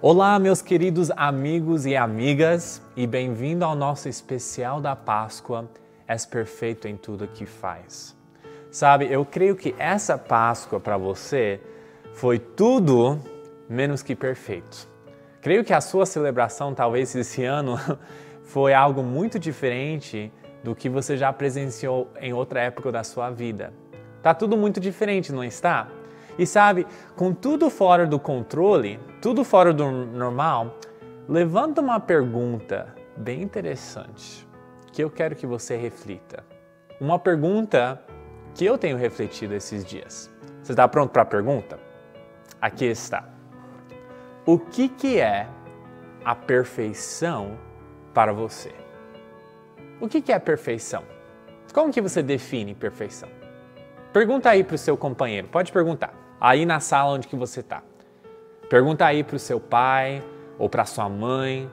Olá, meus queridos amigos e amigas, e bem-vindo ao nosso especial da Páscoa, És Perfeito em Tudo que Faz. Sabe, eu creio que essa Páscoa para você foi tudo menos que perfeito. Creio que a sua celebração, talvez esse ano, foi algo muito diferente do que você já presenciou em outra época da sua vida. Tá tudo muito diferente, não está? E sabe, com tudo fora do controle, tudo fora do normal, levanta uma pergunta bem interessante que eu quero que você reflita. Uma pergunta que eu tenho refletido esses dias. Você está pronto para a pergunta? Aqui está. O que é a perfeição para você? O que é perfeição? Como que você define perfeição? Pergunta aí para o seu companheiro, pode perguntar. Aí na sala onde que você está. Pergunta aí para o seu pai, ou para sua mãe,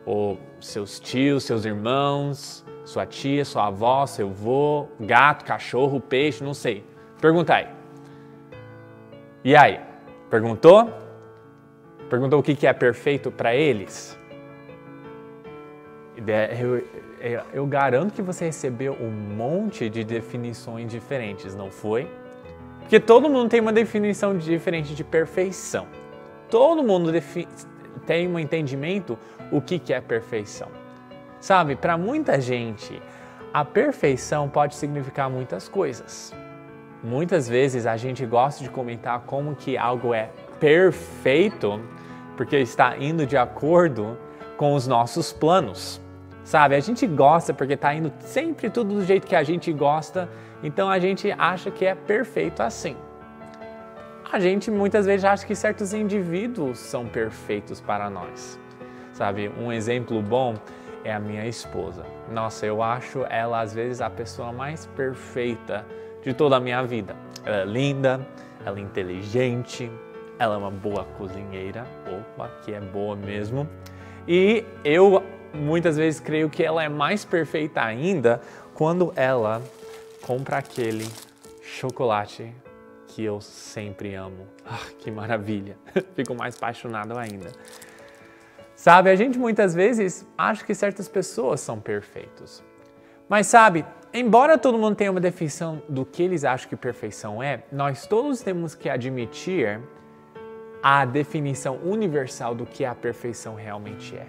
ou seus tios, seus irmãos, sua tia, sua avó, seu avô, gato, cachorro, peixe, não sei. Pergunta aí. E aí? Perguntou? Perguntou o que é perfeito para eles? Eu garanto que você recebeu um monte de definições diferentes, não foi? Porque todo mundo tem uma definição diferente de perfeição. Todo mundo tem um entendimento o que é perfeição. Sabe, para muita gente, a perfeição pode significar muitas coisas. Muitas vezes a gente gosta de comentar como que algo é perfeito porque está indo de acordo com os nossos planos. Sabe, a gente gosta porque está indo sempre tudo do jeito que a gente gosta, então a gente acha que é perfeito assim. A gente muitas vezes acha que certos indivíduos são perfeitos para nós. Sabe, um exemplo bom é a minha esposa. Nossa, eu acho ela às vezes a pessoa mais perfeita de toda a minha vida. Ela é linda, ela é inteligente, ela é uma boa cozinheira, opa, que é boa mesmo. E eu muitas vezes creio que ela é mais perfeita ainda quando ela compra aquele chocolate que eu sempre amo. Ah, que maravilha! Fico mais apaixonado ainda. Sabe, a gente muitas vezes acha que certas pessoas são perfeitos. Mas sabe, embora todo mundo tenha uma definição do que eles acham que perfeição é, nós todos temos que admitir a definição universal do que a perfeição realmente é.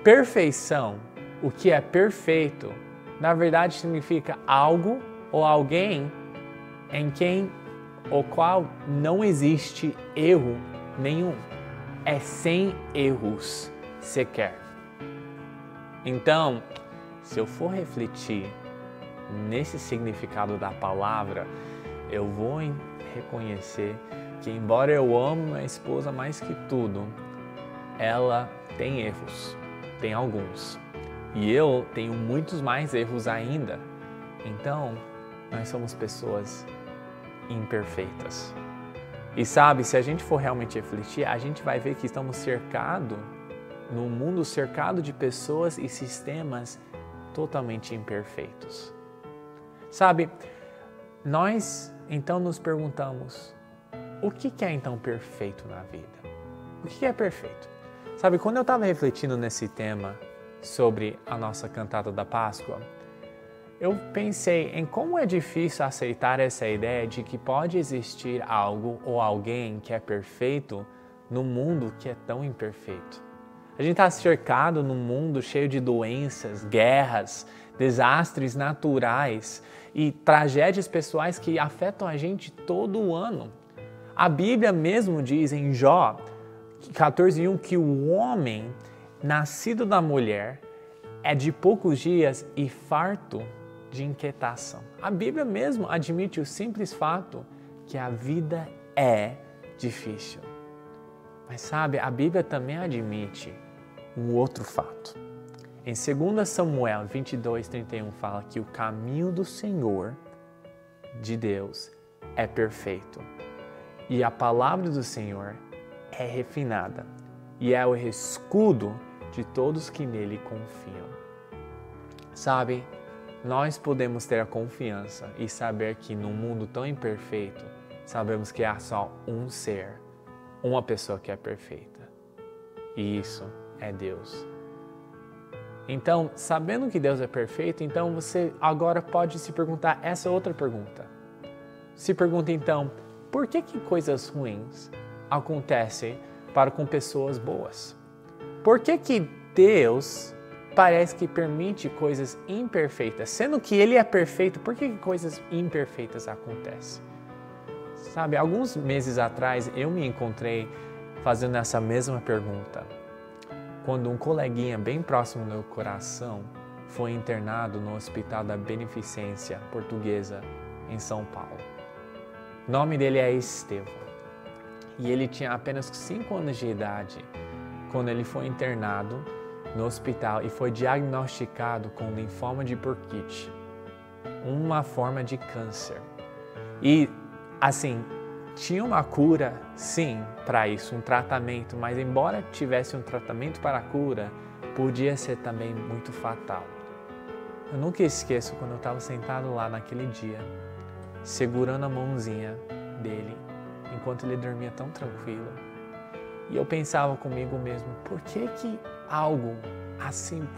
Perfeição, o que é perfeito, na verdade significa algo ou alguém em quem o qual não existe erro nenhum. É sem erros sequer. Então, se eu for refletir nesse significado da palavra, eu vou reconhecer que, embora eu ame minha esposa mais que tudo, ela tem erros, tem alguns. E eu tenho muitos mais erros ainda. Então, nós somos pessoas imperfeitas. E sabe, se a gente for realmente refletir, a gente vai ver que estamos cercados, num mundo cercado de pessoas e sistemas totalmente imperfeitos. Sabe, nós então nos perguntamos, o que é então perfeito na vida? O que é perfeito? Sabe, quando eu estava refletindo nesse tema sobre a nossa cantata da Páscoa, eu pensei em como é difícil aceitar essa ideia de que pode existir algo ou alguém que é perfeito no mundo que é tão imperfeito. A gente está cercado num mundo cheio de doenças, guerras, desastres naturais e tragédias pessoais que afetam a gente todo ano. A Bíblia mesmo diz em Jó 14:1 que o homem nascido da mulher é de poucos dias e farto de inquietação. A Bíblia mesmo admite o simples fato que a vida é difícil. Mas sabe, a Bíblia também admite um outro fato. Em 2 Samuel 22:31 fala que o caminho do Senhor, de Deus, é perfeito. E a palavra do Senhor é refinada e é o escudo de todos que nele confiam. Sabe, nós podemos ter a confiança e saber que num mundo tão imperfeito, sabemos que há só um ser, uma pessoa que é perfeita. E isso é Deus. Então, sabendo que Deus é perfeito, então você agora pode se perguntar essa outra pergunta. Se pergunta então, por que coisas ruins acontecem para com pessoas boas? Por que Deus parece que permite coisas imperfeitas? Sendo que Ele é perfeito, por que coisas imperfeitas acontecem? Sabe, alguns meses atrás eu me encontrei fazendo essa mesma pergunta. Quando um coleguinha bem próximo do meu coração foi internado no Hospital da Beneficência Portuguesa em São Paulo. O nome dele é Estevão. E ele tinha apenas 5 anos de idade quando ele foi internado no hospital e foi diagnosticado com linfoma de Burkitt, uma forma de câncer. E, assim, tinha uma cura, sim, para isso, um tratamento, mas embora tivesse um tratamento para a cura, podia ser também muito fatal. Eu nunca esqueço quando eu estava sentado lá naquele dia, segurando a mãozinha dele, enquanto ele dormia tão tranquilo. E eu pensava comigo mesmo, por que algo assim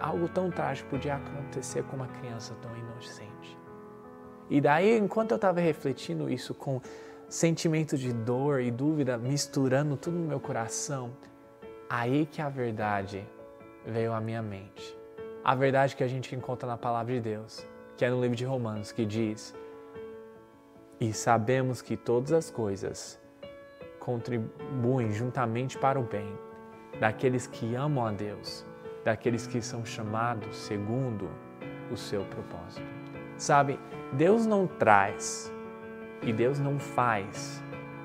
algo tão trágico podia acontecer com uma criança tão inocente? E daí, enquanto eu estava refletindo isso com sentimento de dor e dúvida misturando tudo no meu coração, aí que a verdade veio à minha mente. A verdade que a gente encontra na Palavra de Deus, que é no livro de Romanos, que diz: e sabemos que todas as coisas contribuem juntamente para o bem daqueles que amam a Deus, daqueles que são chamados segundo o seu propósito. Sabe, Deus não traz e Deus não faz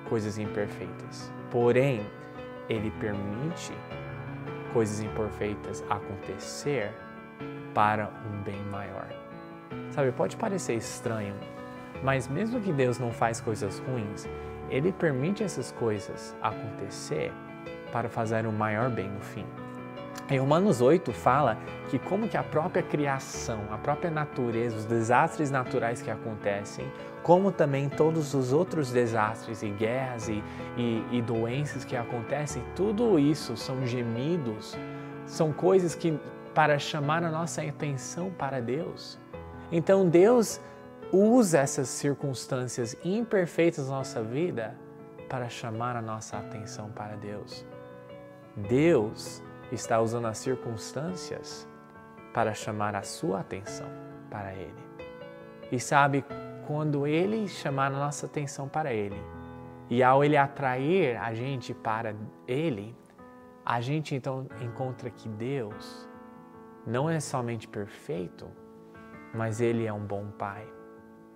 coisas imperfeitas, porém, Ele permite coisas imperfeitas acontecer para um bem maior. Sabe, pode parecer estranho, mas mesmo que Deus não faz coisas ruins, Ele permite essas coisas acontecer para fazer um maior bem no fim. Em Romanos 8 fala que como que a própria criação, a própria natureza, os desastres naturais que acontecem, como também todos os outros desastres e guerras e doenças que acontecem, tudo isso são gemidos, são coisas que para chamar a nossa atenção para Deus. Então Deus usa essas circunstâncias imperfeitas da nossa vida para chamar a nossa atenção para Deus. Deus está usando as circunstâncias para chamar a sua atenção para Ele. E sabe, quando Ele chamar a nossa atenção para Ele, e ao Ele atrair a gente para Ele, a gente então encontra que Deus não é somente perfeito, mas Ele é um bom Pai.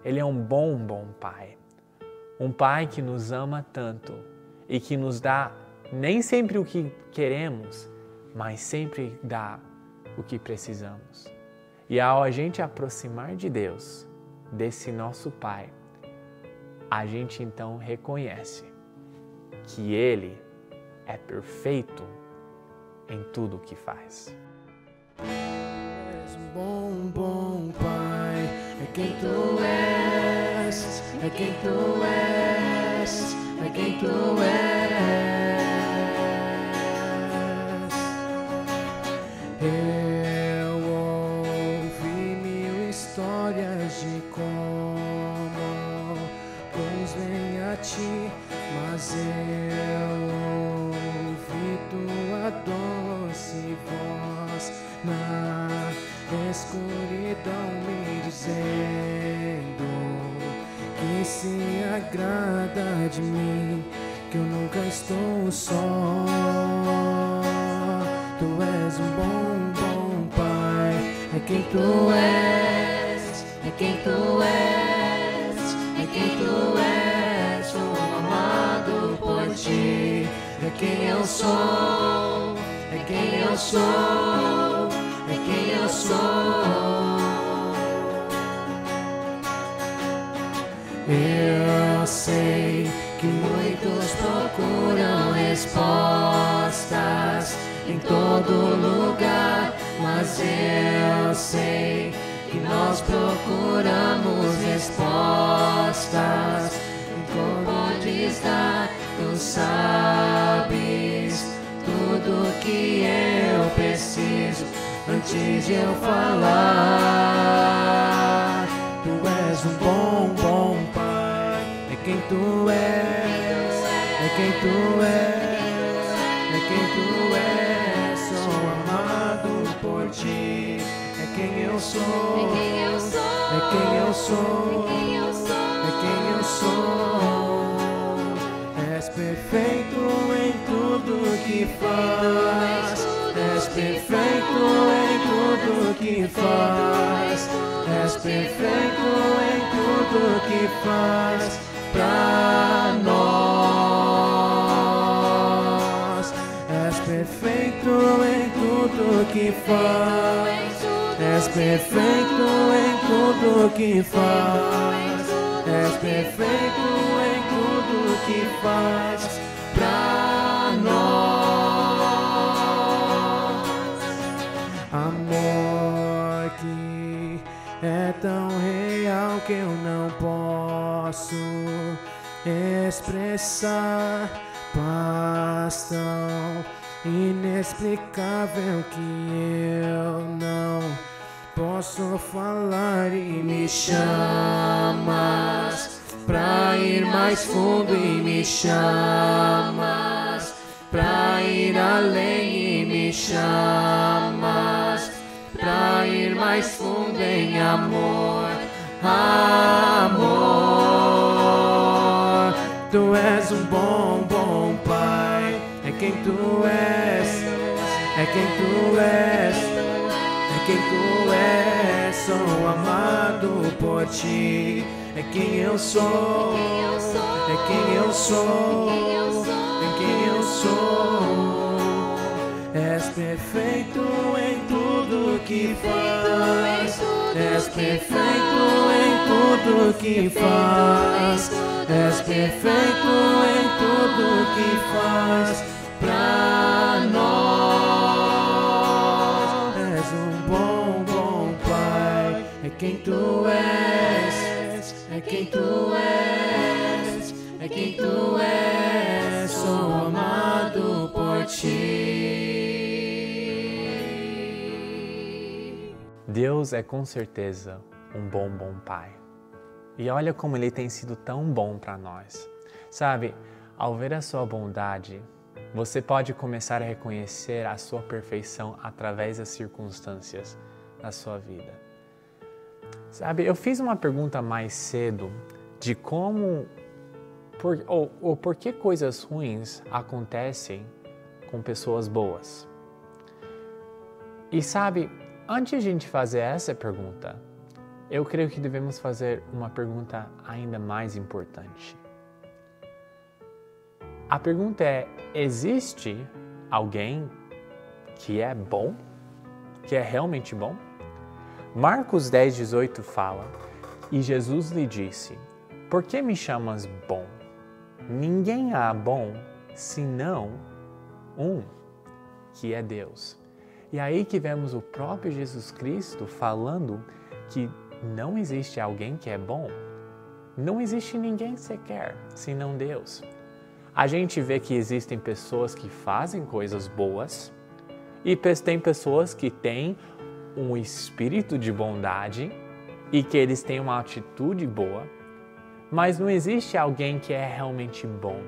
Ele é um bom Pai. Um Pai que nos ama tanto e que nos dá nem sempre o que queremos, mas sempre dá o que precisamos. E ao a gente aproximar de Deus, desse nosso Pai, a gente então reconhece que Ele é perfeito em tudo o que faz. És um bom Pai, é quem Tu és, é quem Tu és, é quem Tu és. Eu ouvi 1000 histórias de como bons vêm a Ti, mas eu ouvi Tua doce voz na escuridão me dizendo que se agrada de mim, que eu nunca estou só. Tu és um bom Pai, é quem Tu és, é quem Tu és, é quem Tu és. Sou amado por Ti, é quem eu sou, é quem eu sou, é quem eu sou. Eu sei que muitos procuram respostas em todo lugar, mas eu sei que nós procuramos respostas em como podes dar. Tu sabes tudo tudo que eu preciso antes de eu falar. Tu és um bom Pai, é quem tu és, é quem tu és, é quem tu és. Sou amado por ti, é quem eu sou, é quem eu sou, é quem eu sou. És perfeito em tudo que faz, és perfeito em tudo que faz, és perfeito em tudo que faz pra nós. És perfeito em tudo que faz, és perfeito em tudo que faz, és perfeito em tudo que faz pra nós. Amor que é tão real que eu não posso expressar, paz tão inexplicável que eu não posso falar, e me chamas pra ir mais fundo, e me chamas pra ir além, e me chamas pra ir mais fundo em amor, amor. Tu és um bom Pai, é quem tu és, é quem tu és, é quem tu és. Sou amado por ti, é quem eu sou, é quem eu sou, é quem eu sou. És perfeito em tudo que faz, és perfeito em tudo que faz, és perfeito em tudo que faz pra nós. És um bom Pai, é quem tu és, é quem tu és, é quem tu és. Sou amado por ti. Deus é com certeza um bom Pai. E olha como Ele tem sido tão bom para nós. Sabe, ao ver a sua bondade, você pode começar a reconhecer a sua perfeição através das circunstâncias da sua vida. Sabe, eu fiz uma pergunta mais cedo de como, por que coisas ruins acontecem com pessoas boas. E sabe, antes de a gente fazer essa pergunta, eu creio que devemos fazer uma pergunta ainda mais importante. A pergunta é: existe alguém que é bom? Que é realmente bom? Marcos 10:18 fala: e Jesus lhe disse: por que me chamas bom? Ninguém há bom senão um, que é Deus. E aí que vemos o próprio Jesus Cristo falando que não existe alguém que é bom. Não existe ninguém sequer, senão Deus. A gente vê que existem pessoas que fazem coisas boas e tem pessoas que têm um espírito de bondade e que eles têm uma atitude boa, mas não existe alguém que é realmente bom.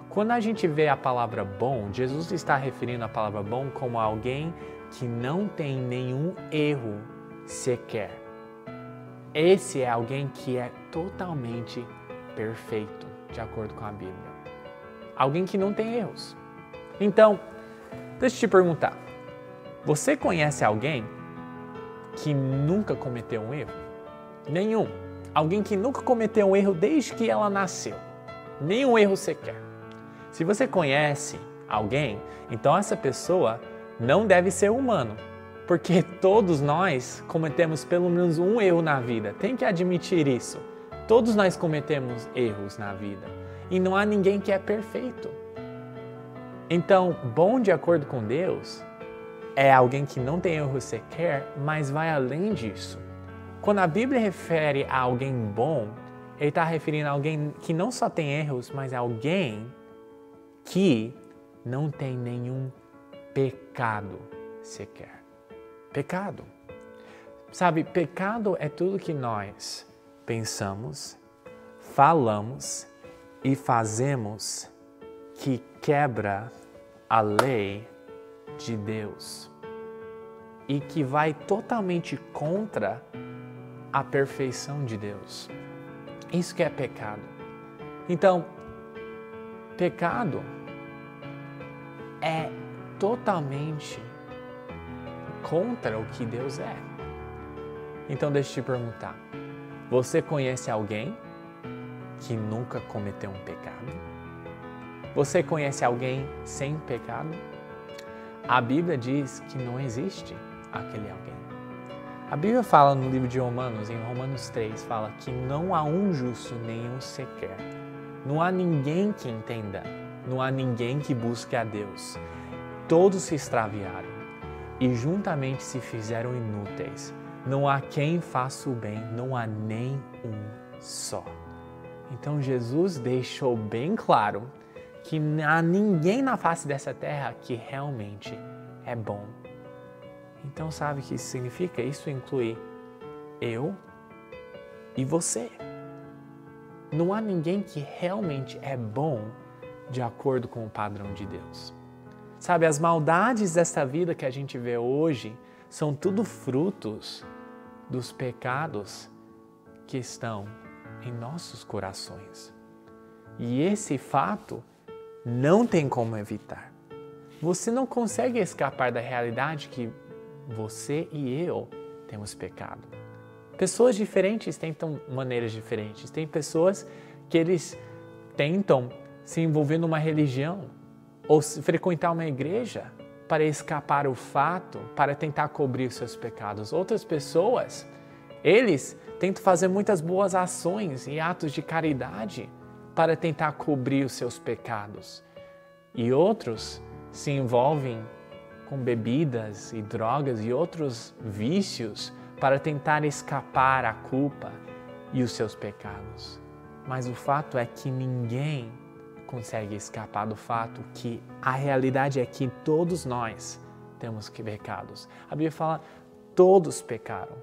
Quando a gente vê a palavra bom, Jesus está referindo a palavra bom como alguém que não tem nenhum erro sequer. Esse é alguém que é totalmente perfeito, de acordo com a Bíblia. Alguém que não tem erros. Então, deixa eu te perguntar. Você conhece alguém que nunca cometeu um erro? Nenhum. Alguém que nunca cometeu um erro desde que ela nasceu. Nenhum erro sequer. Se você conhece alguém, então essa pessoa não deve ser humano. Porque todos nós cometemos pelo menos um erro na vida. Tem que admitir isso. Todos nós cometemos erros na vida. E não há ninguém que é perfeito. Então, bom de acordo com Deus é alguém que não tem erro sequer, mas vai além disso. Quando a Bíblia refere a alguém bom, ele está referindo a alguém que não só tem erros, mas é alguém que não tem nenhum pecado sequer. Pecado. Sabe, pecado é tudo que nós pensamos, falamos e fazemos que quebra a lei de Deus e que vai totalmente contra a perfeição de Deus. Isso que é pecado. Então, pecado é totalmente contra o que Deus é. Então, deixa eu te perguntar. Você conhece alguém que nunca cometeu um pecado? Você conhece alguém sem pecado? A Bíblia diz que não existe aquele alguém. A Bíblia fala no livro de Romanos, em Romanos 3, fala que não há um justo nenhum sequer. Não há ninguém que entenda, não há ninguém que busque a Deus. Todos se extraviaram e juntamente se fizeram inúteis. Não há quem faça o bem, não há nem um só. Então Jesus deixou bem claro que não há ninguém na face dessa terra que realmente é bom. Então sabe o que isso significa? Isso inclui eu e você. Não há ninguém que realmente é bom de acordo com o padrão de Deus. Sabe, as maldades dessa vida que a gente vê hoje são tudo frutos dos pecados que estão em nossos corações. E esse fato não tem como evitar. Você não consegue escapar da realidade que você e eu temos pecado. Pessoas diferentes tentam maneiras diferentes. Tem pessoas que eles tentam se envolver numa religião ou frequentar uma igreja para escapar o fato, para tentar cobrir os seus pecados. Outras pessoas, eles tentam fazer muitas boas ações e atos de caridade para tentar cobrir os seus pecados. E outros se envolvem com bebidas e drogas e outros vícios para tentar escapar a culpa e os seus pecados. Mas o fato é que ninguém consegue escapar do fato que a realidade é que todos nós temos pecados. A Bíblia fala, todos pecaram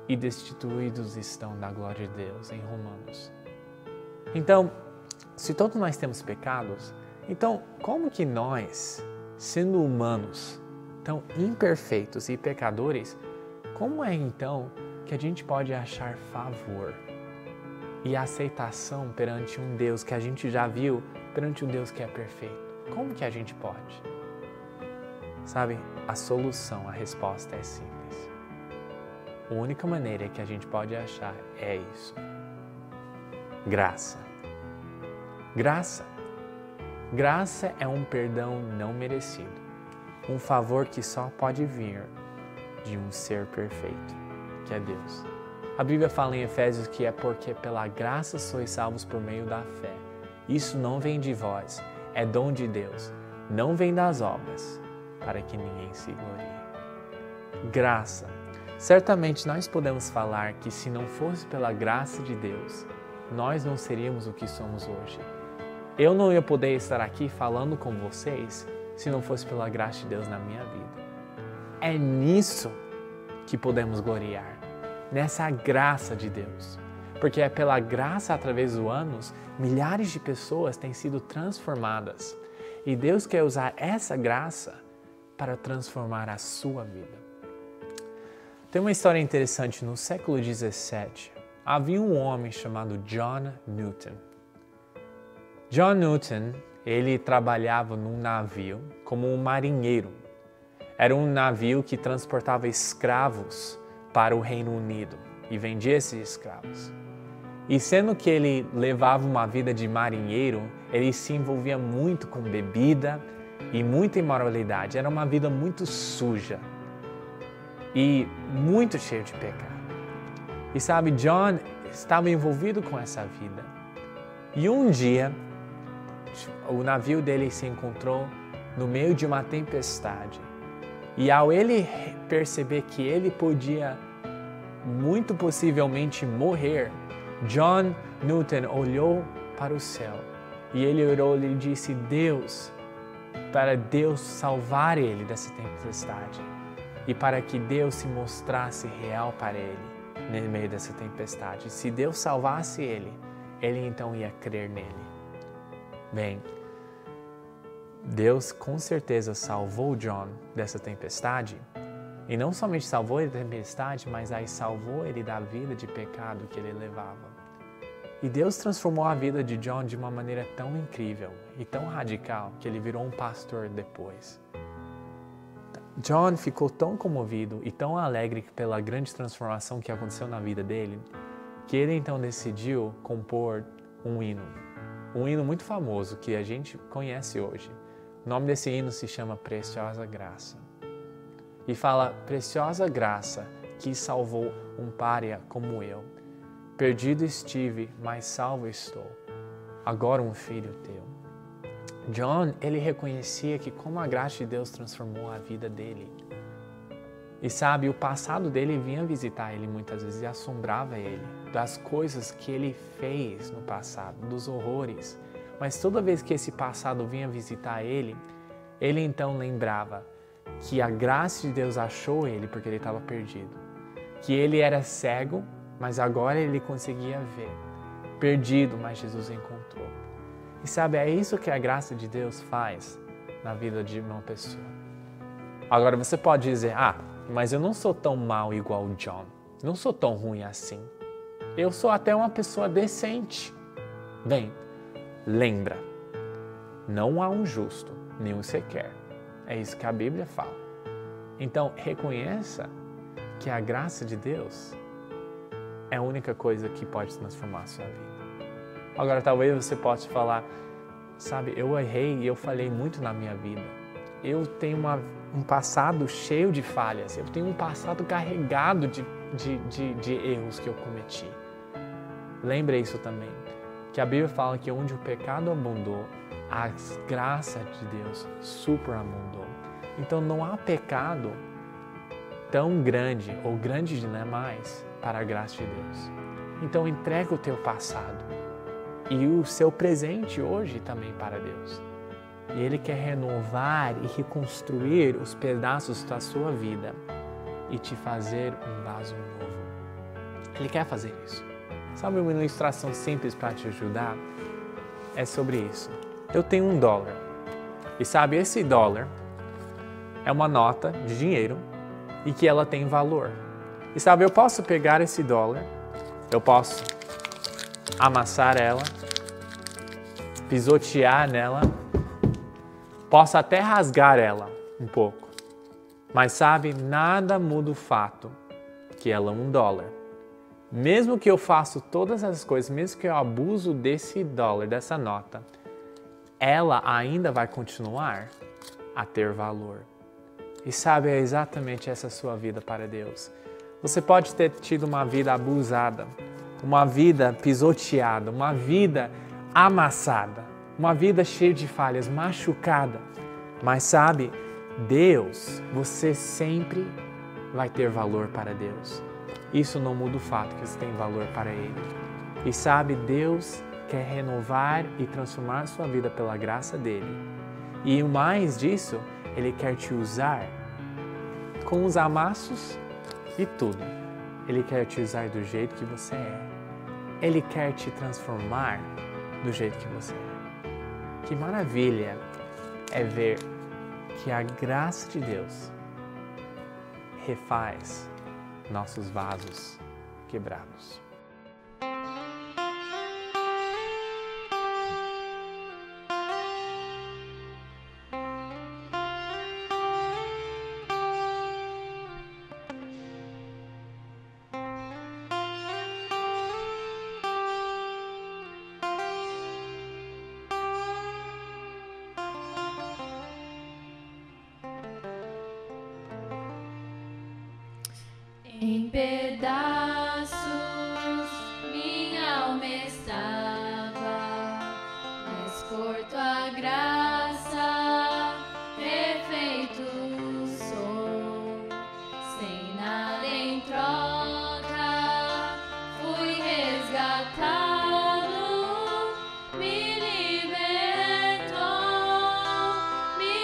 e destituídos estão da glória de Deus, em Romanos. Então, se todos nós temos pecados, então como que nós, sendo humanos, tão imperfeitos e pecadores, como é então que a gente pode achar favor e aceitação perante um Deus que a gente já viu, perante um Deus que é perfeito? Como que a gente pode? Sabe, a solução, a resposta é simples. A única maneira que a gente pode achar é isso. Graça. Graça. Graça é um perdão não merecido. Um favor que só pode vir de um ser perfeito, que é Deus. A Bíblia fala em Efésios que é porque pela graça sois salvos por meio da fé. Isso não vem de vós, é dom de Deus. Não vem das obras, para que ninguém se glorie. Graça. Certamente nós podemos falar que se não fosse pela graça de Deus, nós não seríamos o que somos hoje. Eu não ia poder estar aqui falando com vocês se não fosse pela graça de Deus na minha vida. É nisso que podemos gloriar, nessa graça de Deus. Porque é pela graça, através dos anos, milhares de pessoas têm sido transformadas. E Deus quer usar essa graça para transformar a sua vida. Tem uma história interessante. No século XVII, havia um homem chamado John Newton. John Newton, ele trabalhava num navio como um marinheiro. Era um navio que transportava escravos para o Reino Unido e vendia esses escravos. E sendo que ele levava uma vida de marinheiro, ele se envolvia muito com bebida e muita imoralidade. Era uma vida muito suja e muito cheia de pecado. E sabe, John estava envolvido com essa vida. E um dia, o navio dele se encontrou no meio de uma tempestade. E ao ele perceber que ele podia muito possivelmente morrer, John Newton olhou para o céu e ele orou e disse: Deus, para Deus salvar ele dessa tempestade e para que Deus se mostrasse real para ele no meio dessa tempestade. Se Deus salvasse ele, ele então ia crer nele. Bem, Deus com certeza salvou John dessa tempestade, e não somente salvou ele da tempestade, mas aí salvou ele da vida de pecado que ele levava. E Deus transformou a vida de John de uma maneira tão incrível e tão radical que ele virou um pastor depois. John ficou tão comovido e tão alegre pela grande transformação que aconteceu na vida dele, que ele então decidiu compor um hino muito famoso que a gente conhece hoje. O nome desse hino se chama Preciosa Graça. E fala: preciosa graça que salvou um pária como eu. Perdido estive, mas salvo estou. Agora um filho teu. John, ele reconhecia que como a graça de Deus transformou a vida dele. E sabe, o passado dele vinha visitar ele muitas vezes e assombrava ele das coisas que ele fez no passado, dos horrores. Mas toda vez que esse passado vinha visitar ele então lembrava que a graça de Deus achou ele porque ele estava perdido. Que ele era cego, mas agora ele conseguia ver. Perdido, mas Jesus encontrou. E sabe, é isso que a graça de Deus faz na vida de uma pessoa. Agora você pode dizer: mas eu não sou tão mal igual o John. Não sou tão ruim assim. Eu sou até uma pessoa decente. Bem, lembra, não há um justo, nenhum sequer. É isso que a Bíblia fala. Então, reconheça que a graça de Deus é a única coisa que pode transformar a sua vida. Agora, talvez você possa falar: sabe, eu errei e eu falhei muito na minha vida. Eu tenho um passado cheio de falhas. Eu tenho um passado carregado de erros que eu cometi. Lembre isso também, que a Bíblia fala que onde o pecado abundou, a graça de Deus superabundou. Então não há pecado tão grande ou grande demais para a graça de Deus. Então entrega o teu passado e o seu presente hoje também para Deus. E Ele quer renovar e reconstruir os pedaços da sua vida e te fazer um vaso novo. Ele quer fazer isso. Sabe, uma ilustração simples para te ajudar é sobre isso. Eu tenho $1 e sabe, esse dólar é uma nota de dinheiro e que ela tem valor. E sabe, eu posso pegar esse dólar, eu posso amassar ela, pisotear nela, posso até rasgar ela um pouco. Mas sabe, nada muda o fato que ela é $1. Mesmo que eu faça todas essas coisas, mesmo que eu abuso desse dólar, dessa nota, ela ainda vai continuar a ter valor. E sabe, é exatamente essa sua vida para Deus. Você pode ter tido uma vida abusada, uma vida pisoteada, uma vida amassada, uma vida cheia de falhas, machucada. Mas sabe, Deus, você sempre vai ter valor para Deus. Isso não muda o fato que você tem valor para Ele. E sabe, Deus quer renovar e transformar a sua vida pela graça dEle. E mais disso, Ele quer te usar com os amassos e tudo. Ele quer te usar do jeito que você é. Ele quer te transformar do jeito que você é. Que maravilha é ver que a graça de Deus refaz nossos vasos quebrados. Em pedaços minha alma estava, mas corto a graça, refeito sou, sem nada em troca, fui resgatado, me libertou, me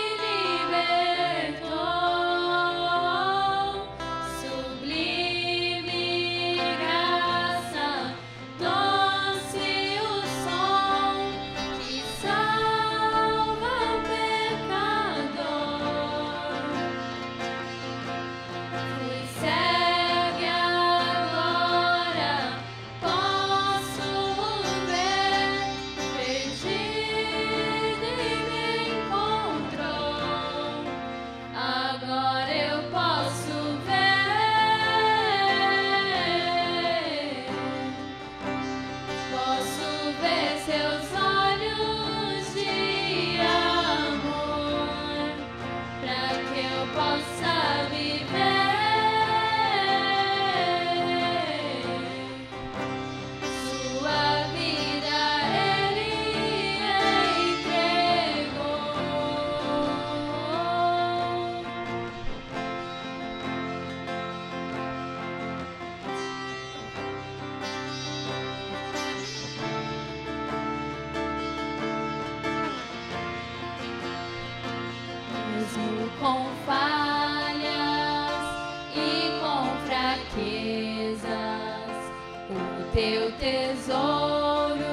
teu tesouro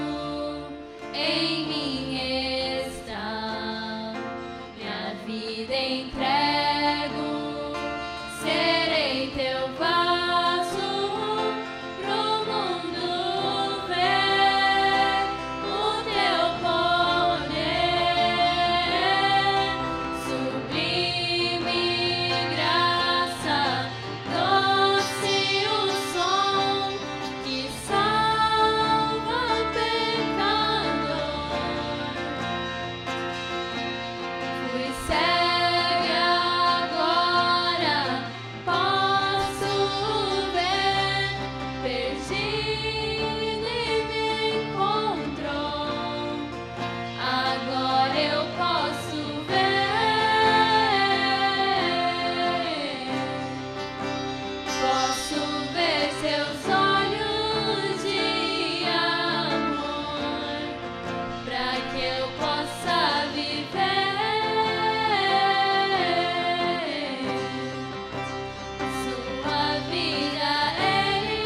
em mim está. Minha vida entrego, serei teu vaso pro mundo ver o teu poder. Sublime graça, doce o som que salva pecador. Fui cega, agora posso ver, perdido e me encontrou. Agora eu posso ver seus olhos de amor, para que eu possa viver. Sua vida Ele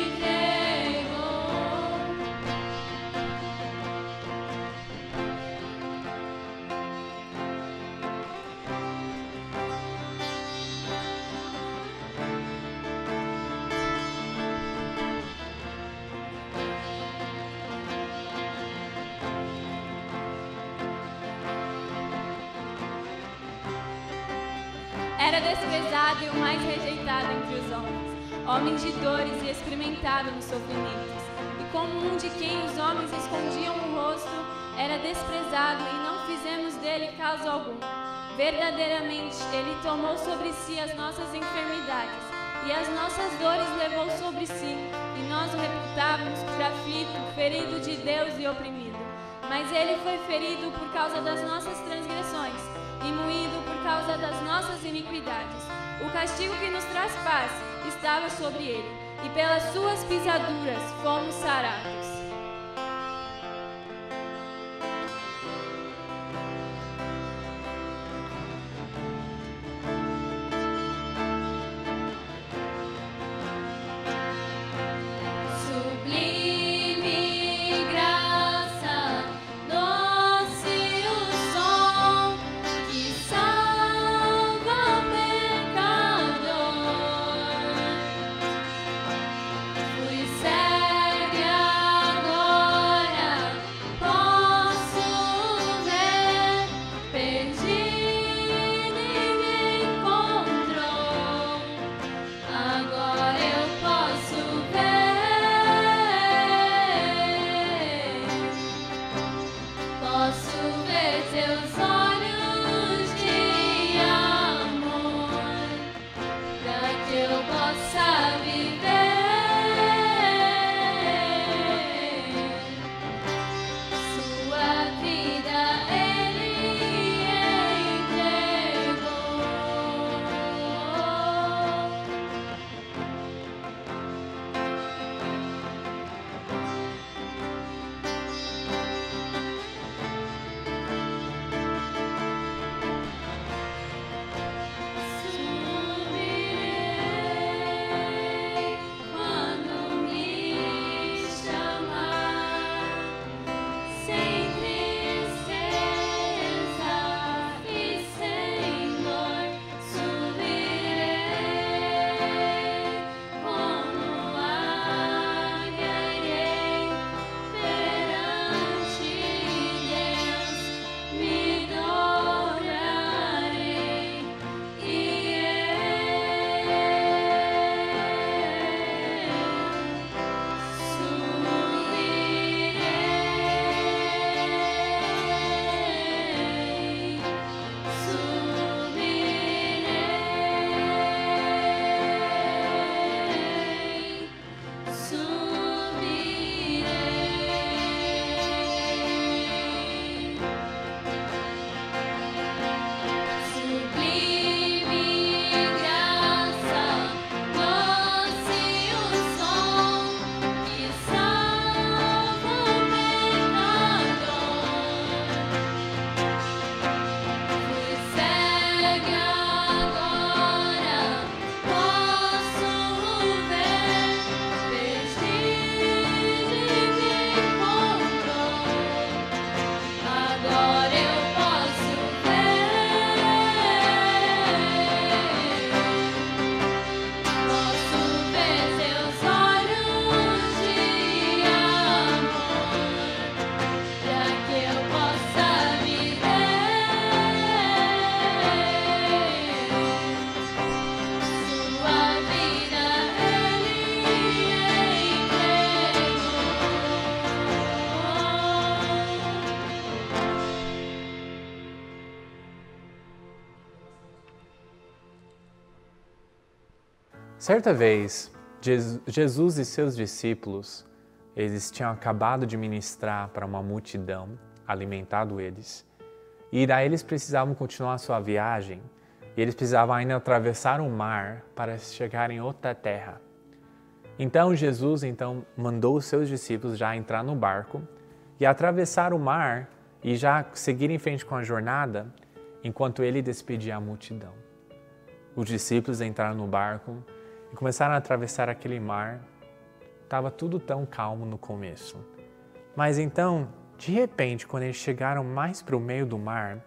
entregou. Era desprezado e o mais rejeitado entre os homens, homem de dores e experimentado nos sofrimentos. E como um de quem os homens escondiam o rosto, era desprezado e não fizemos dele caso algum. Verdadeiramente, ele tomou sobre si as nossas enfermidades e as nossas dores levou sobre si, e nós o reputávamos por aflito, ferido de Deus e oprimido. Mas ele foi ferido por causa das nossas transgressões e moído por causa das nossas iniquidades. O castigo que nos traz paz estava sobre ele, e pelas suas pisaduras fomos sarados. Sublime graça, doce o som que salva pecador. Fui cega, Certa vez, Jesus e seus discípulos, eles tinham acabado de ministrar para uma multidão, alimentado eles, e daí eles precisavam continuar a sua viagem, e eles precisavam ainda atravessar o mar para chegar em outra terra. Então Jesus mandou os seus discípulos já entrar no barco e atravessar o mar e já seguir em frente com a jornada, enquanto ele despedia a multidão. Os discípulos entraram no barco e começaram a atravessar aquele mar. Estava tudo tão calmo no começo. Mas então, de repente, quando eles chegaram mais para o meio do mar,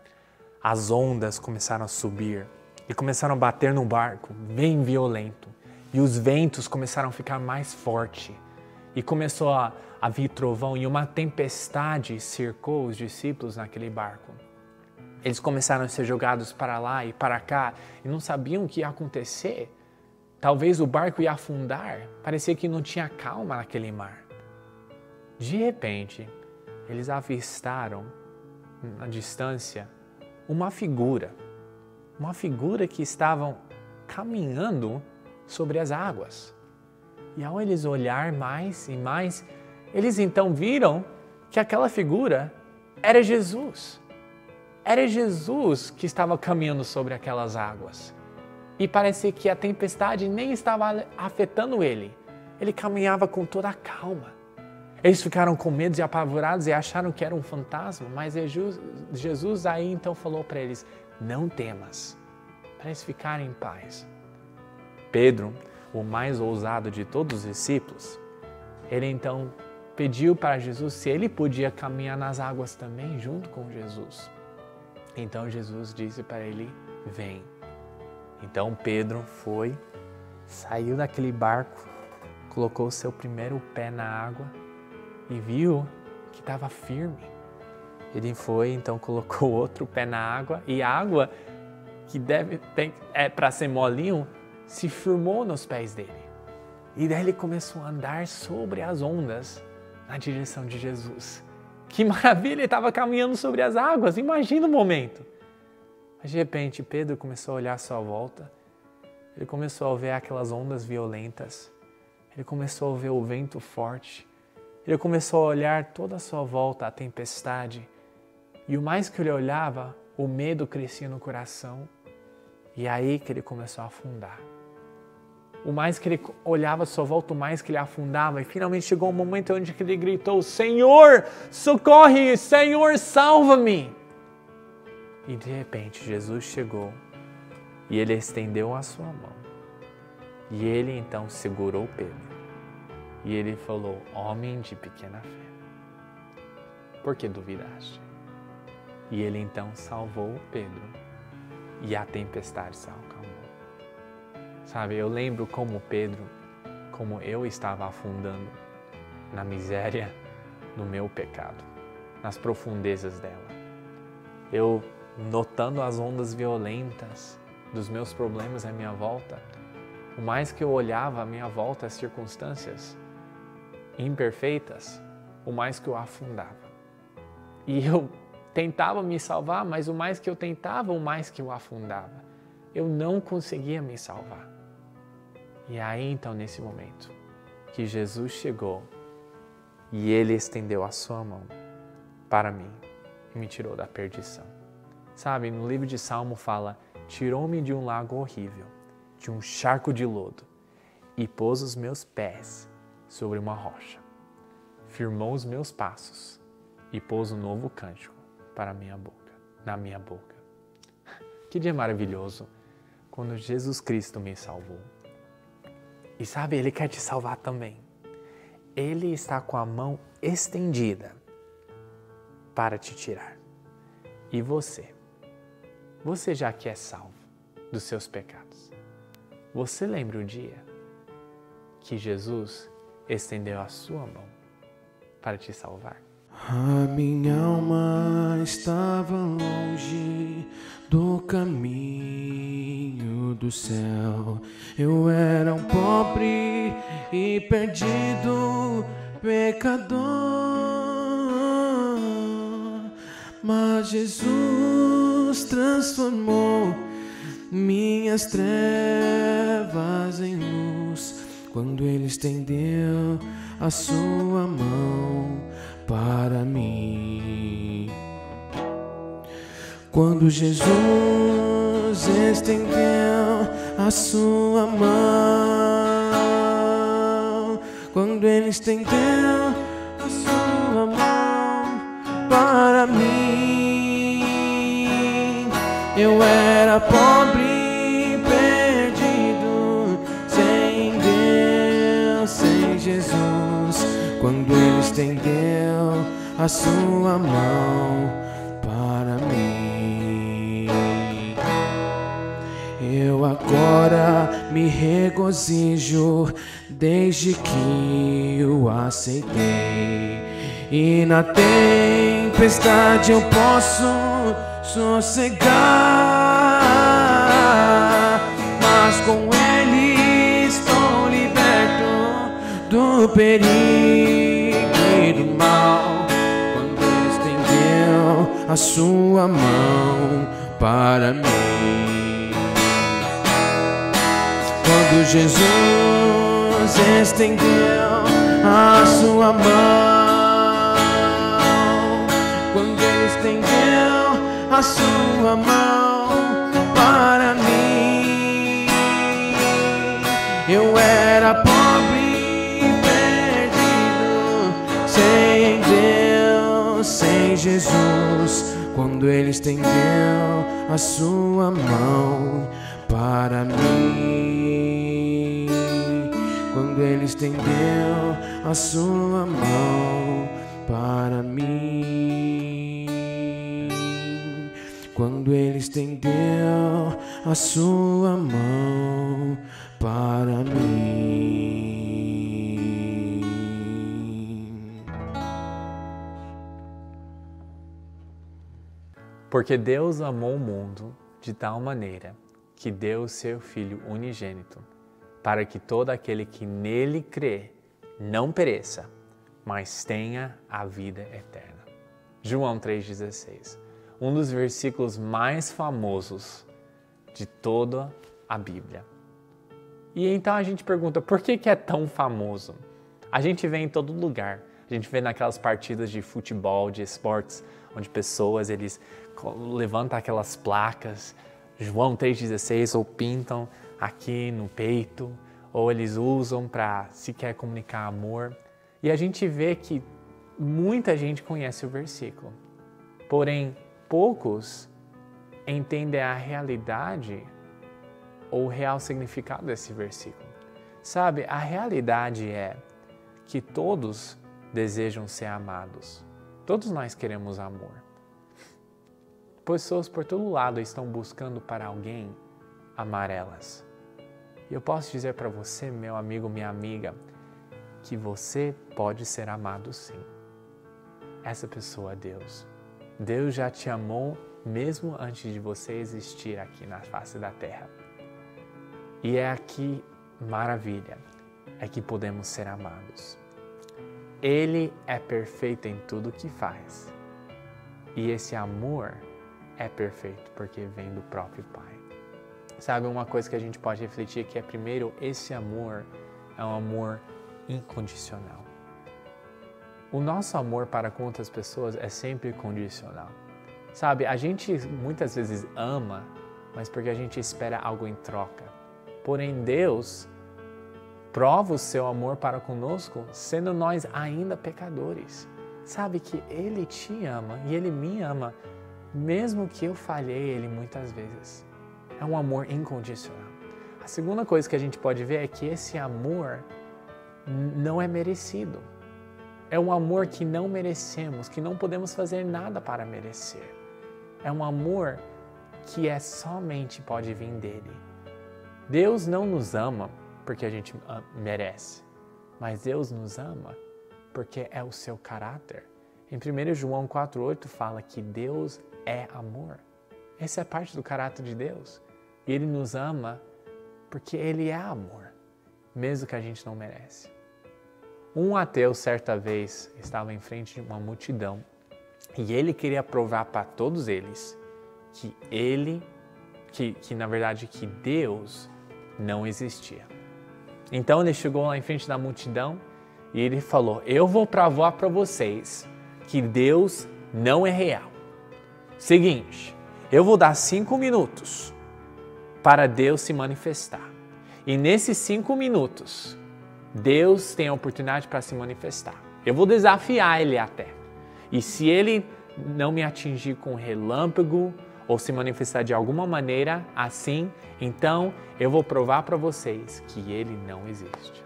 as ondas começaram a subir e começaram a bater no barco, bem violento. E os ventos começaram a ficar mais fortes. E começou a vir trovão e uma tempestade cercou os discípulos naquele barco. Eles começaram a ser jogados para lá e para cá e não sabiam o que ia acontecer. Talvez o barco ia afundar. Parecia que não tinha calma naquele mar. De repente, eles avistaram, na distância, uma figura que estavam caminhando sobre as águas. E ao eles olhar mais e mais, eles então viram que aquela figura era Jesus. Era Jesus que estava caminhando sobre aquelas águas. E parecia que a tempestade nem estava afetando ele. Ele caminhava com toda a calma. Eles ficaram com medo e apavorados e acharam que era um fantasma, mas Jesus aí então falou para eles, não temas, para eles ficarem em paz. Pedro, o mais ousado de todos os discípulos, ele então pediu para Jesus se ele podia caminhar nas águas também junto com Jesus. Então Jesus disse para ele, vem. Então Pedro saiu daquele barco, colocou o seu primeiro pé na água e viu que estava firme. Ele então colocou outro pé na água e a água, que para ser molinho, se firmou nos pés dele. E daí ele começou a andar sobre as ondas na direção de Jesus. Que maravilha, ele estava caminhando sobre as águas, imagina o momento. Mas de repente Pedro começou a olhar à sua volta, ele começou a ver aquelas ondas violentas, ele começou a ver o vento forte, ele começou a olhar toda a sua volta, a tempestade. E o mais que ele olhava, o medo crescia no coração. E aí que ele começou a afundar. O mais que ele olhava à sua volta, o mais que ele afundava. E finalmente chegou um momento onde ele gritou, Senhor, socorre, Senhor, salva-me. E de repente Jesus chegou e ele estendeu a sua mão. E ele então segurou Pedro. E ele falou, homem de pequena fé, por que duvidaste? E ele então salvou Pedro e a tempestade se acalmou. Sabe, eu lembro como eu estava afundando na miséria do meu pecado, nas profundezas dela. Eu notando as ondas violentas dos meus problemas à minha volta, o mais que eu olhava à minha volta as circunstâncias imperfeitas, o mais que eu afundava. E eu tentava me salvar, mas o mais que eu tentava, o mais que eu afundava. Eu não conseguia me salvar. E aí então nesse momento que Jesus chegou e ele estendeu a sua mão para mim e me tirou da perdição. Sabe, no livro de Salmo fala, tirou-me de um lago horrível, de um charco de lodo e pôs os meus pés sobre uma rocha. Firmou os meus passos e pôs um novo cântico para na minha boca. Que dia maravilhoso quando Jesus Cristo me salvou. E sabe, Ele quer te salvar também. Ele está com a mão estendida para te tirar. E você já que é salvo dos seus pecados, você lembra o dia que Jesus estendeu a sua mão para te salvar? A minha alma estava longe do caminho do céu. Eu era um pobre e perdido pecador, mas Jesus transformou minhas trevas em luz, quando Ele estendeu a sua mão para mim. Quando Jesus estendeu a sua mão, quando Ele estendeu a sua mão para mim, eu era pobre e perdido, sem Deus, sem Jesus. Quando Ele estendeu a sua mão para mim, eu agora me regozijo desde que o aceitei, e na tempestade eu posso sossegar, mas com Ele estou liberto do perigo e do mal. Quando Ele estendeu a sua mão para mim, quando Jesus estendeu a sua mão, quando Ele estendeu a sua mão para mim, eu era pobre e perdido, sem Deus, sem Jesus. Quando Ele estendeu a sua mão para mim, quando Ele estendeu a sua mão para mim, quando Ele estendeu a sua mão para mim. Porque Deus amou o mundo de tal maneira que deu o seu Filho unigênito, para que todo aquele que nele crê não pereça, mas tenha a vida eterna. João 3,16, um dos versículos mais famosos de toda a Bíblia. E então a gente pergunta, por que é tão famoso? A gente vê em todo lugar, a gente vê naquelas partidas de futebol, de esportes, onde pessoas, eles levantam aquelas placas, João 3,16, ou pintam aqui no peito, ou eles usam para se quer comunicar amor. E a gente vê que muita gente conhece o versículo, porém poucos entendem a realidade ou o real significado desse versículo. Sabe, a realidade é que todos desejam ser amados. Todos nós queremos amor. Pessoas por todo lado estão buscando para alguém amar elas. E eu posso dizer para você, meu amigo, minha amiga, que você pode ser amado sim. Essa pessoa é Deus. Deus já te amou mesmo antes de você existir aqui na face da terra. E é aqui maravilha, é que podemos ser amados. Ele é perfeito em tudo que faz. E esse amor é perfeito porque vem do próprio Pai. Sabe, uma coisa que a gente pode refletir que é, primeiro, esse amor é um amor incondicional. O nosso amor para com outras pessoas é sempre condicional. Sabe, a gente muitas vezes ama, mas porque a gente espera algo em troca. Porém, Deus prova o seu amor para conosco, sendo nós ainda pecadores. Sabe que Ele te ama e Ele me ama, mesmo que eu falhei Ele muitas vezes. É um amor incondicional. A segunda coisa que a gente pode ver é que esse amor não é merecido. É um amor que não merecemos, que não podemos fazer nada para merecer. É um amor que somente pode vir dele. Deus não nos ama porque a gente merece, mas Deus nos ama porque é o seu caráter. Em 1 João 4,8 fala que Deus é amor. Essa é parte do caráter de Deus. E Ele nos ama porque Ele é amor, mesmo que a gente não merece. Um ateu, certa vez, estava em frente de uma multidão e ele queria provar para todos eles que na verdade que Deus não existia. Então ele chegou lá em frente da multidão e ele falou: eu vou provar para vocês que Deus não é real. Seguinte, eu vou dar 5 minutos para Deus se manifestar. E nesses 5 minutos, Deus tem a oportunidade para se manifestar. Eu vou desafiar ele até. E se ele não me atingir com relâmpago ou se manifestar de alguma maneira assim, então eu vou provar para vocês que ele não existe.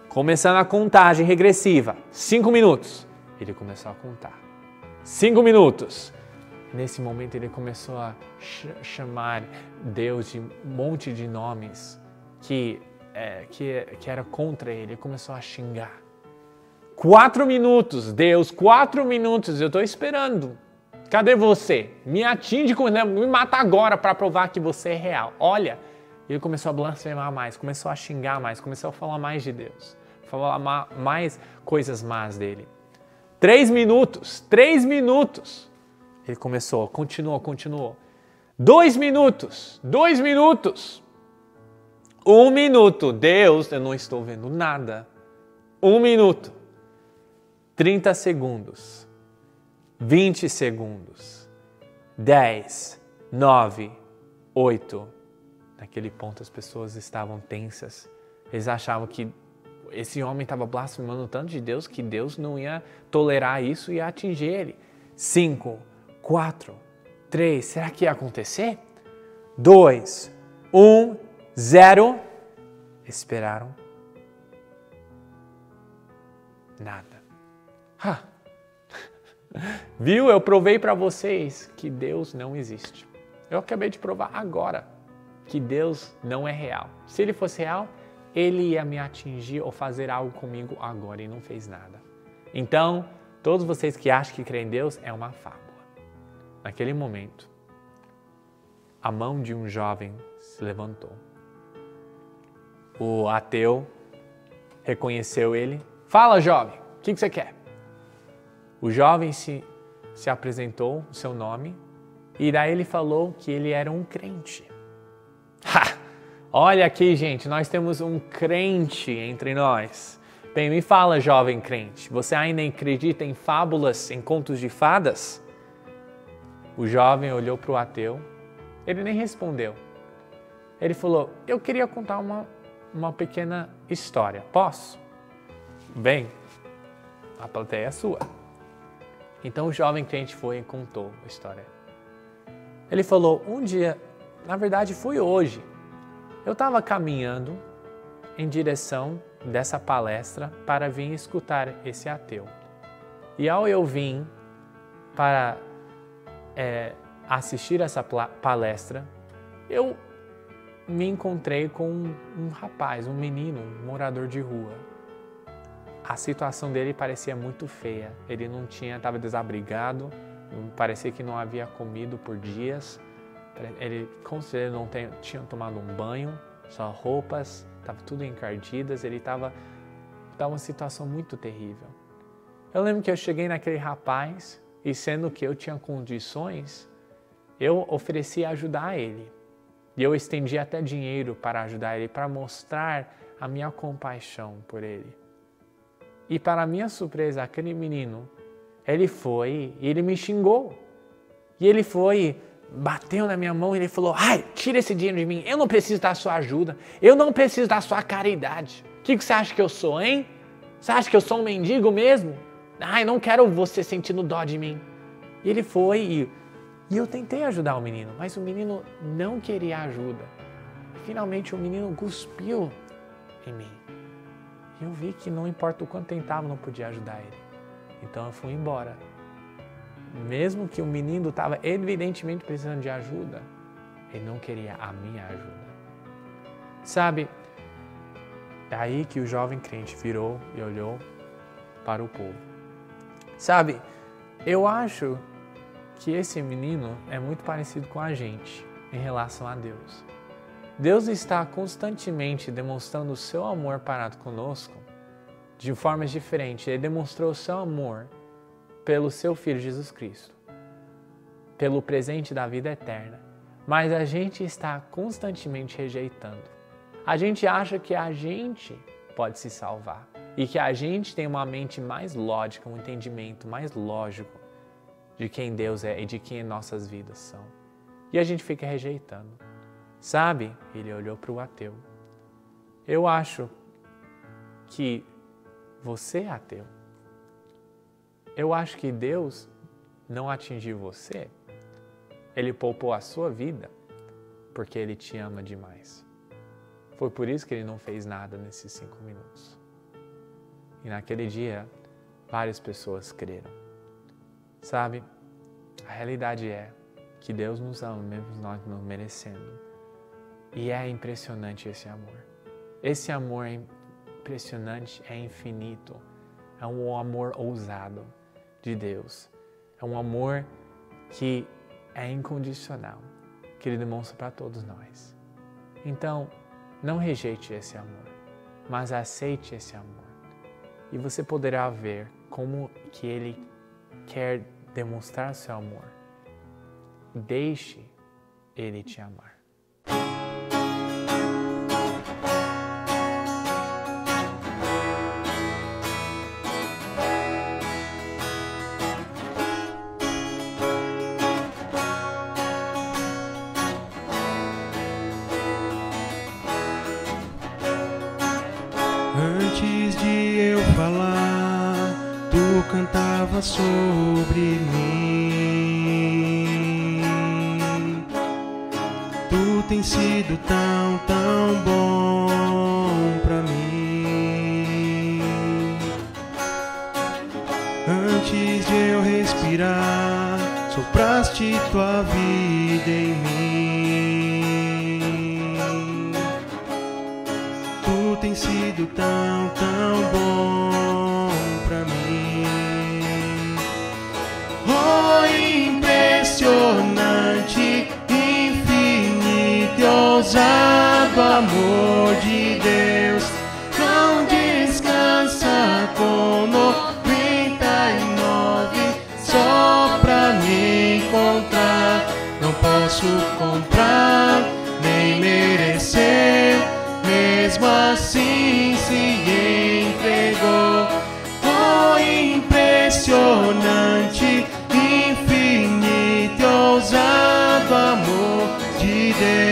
Começando a contagem regressiva, 5 minutos. Ele começou a contar. 5 minutos. Nesse momento ele começou a chamar Deus de um monte de nomes que era contra ele. Ele começou a xingar. 4 minutos, Deus, 4 minutos, eu estou esperando. Cadê você? Me atinge com ele, me mata agora para provar que você é real. Olha, ele começou a blasfemar mais, começou a xingar mais, começou a falar mais de Deus, falar mais coisas más dele. 3 minutos, 3 minutos. Ele começou, continuou. 2 minutos, 2 minutos. 1 minuto, Deus, eu não estou vendo nada. 1 minuto. 30 segundos. 20 segundos. 10, 9, 8. Naquele ponto as pessoas estavam tensas. Eles achavam que esse homem estava blasfemando tanto de Deus que Deus não ia tolerar isso e ia atingir ele. 5, 4, 3, será que ia acontecer? 2, 1, 0. Esperaram. Nada. Viu? Eu provei para vocês que Deus não existe. Eu acabei de provar agora que Deus não é real. Se ele fosse real, ele ia me atingir ou fazer algo comigo agora e não fez nada. Então, todos vocês que acham que creem em Deus, é uma fábula. Naquele momento, a mão de um jovem se levantou. O ateu reconheceu ele. Fala, jovem, o que você quer? O jovem se apresentou, o seu nome, e daí ele falou que ele era um crente. Olha aqui, gente, nós temos um crente entre nós. Bem, me fala, jovem crente, você ainda acredita em fábulas, em contos de fadas? O jovem olhou para o ateu, ele nem respondeu. Ele falou: eu queria contar uma pequena história, posso? Bem, a plateia é sua. Então o jovem crente foi e contou a história. Ele falou: um dia, na verdade foi hoje, eu estava caminhando em direção dessa palestra para vir escutar esse ateu. E ao eu vim para assistir essa palestra, eu me encontrei com um rapaz, um menino, um morador de rua. A situação dele parecia muito feia. Ele estava desabrigado, parecia que não havia comido por dias. Ele com certeza não tinha tomado um banho, só roupas, estava tudo encardidas. Ele estava uma situação muito terrível. Eu lembro que eu cheguei naquele rapaz e, sendo que eu tinha condições, eu ofereci ajudar ele. E eu estendi até dinheiro para ajudar ele, para mostrar a minha compaixão por ele. E para minha surpresa, aquele menino, ele foi e ele me xingou. E ele foi, bateu na minha mão e ele falou: ai, tira esse dinheiro de mim, eu não preciso da sua ajuda, eu não preciso da sua caridade. O que você acha que eu sou, hein? Você acha que eu sou um mendigo mesmo? Ai, não quero você sentindo dó de mim. E ele foi e eu tentei ajudar o menino, mas o menino não queria ajuda. Finalmente o menino cuspiu em mim. E eu vi que não importa o quanto tentava, não podia ajudar ele. Então eu fui embora. Mesmo que o menino estava evidentemente precisando de ajuda, ele não queria a minha ajuda. Sabe, é aí que o jovem crente virou e olhou para o povo. Sabe, eu acho que esse menino é muito parecido com a gente em relação a Deus. Deus está constantemente demonstrando o seu amor para conosco de formas diferentes. Ele demonstrou o seu amor pelo seu Filho Jesus Cristo, pelo presente da vida eterna, mas a gente está constantemente rejeitando. A gente acha que a gente pode se salvar e que a gente tem uma mente mais lógica, um entendimento mais lógico de quem Deus é e de quem nossas vidas são. E a gente fica rejeitando. Sabe? Ele olhou para o ateu. Eu acho que você é ateu. Eu acho que Deus não atingiu você. Ele poupou a sua vida porque Ele te ama demais. Foi por isso que Ele não fez nada nesses 5 minutos. E naquele dia, várias pessoas creram. Sabe, a realidade é que Deus nos ama, mesmo nós não merecendo. E é impressionante esse amor. Esse amor é impressionante, é infinito. É um amor ousado de Deus. É um amor que é incondicional, que Ele demonstra para todos nós. Então, não rejeite esse amor, mas aceite esse amor. E você poderá ver como que Ele quer demonstrar seu amor. Deixe Ele te amar. Antes de eu falar, tu cantava sobre mim. Tu tens sido tão, tão bom pra mim. Antes de eu respirar, sopraste tua vida em mim. Tu tens sido tão, tão bom pra mim. Oh, impressionante, infinito e ousado amor de Deus. Não descansa com 99 só pra me encontrar. Não posso comprar nem merecer, mesmo assim se entregou. Oh, impressionante, infinito e ousado amor de Deus.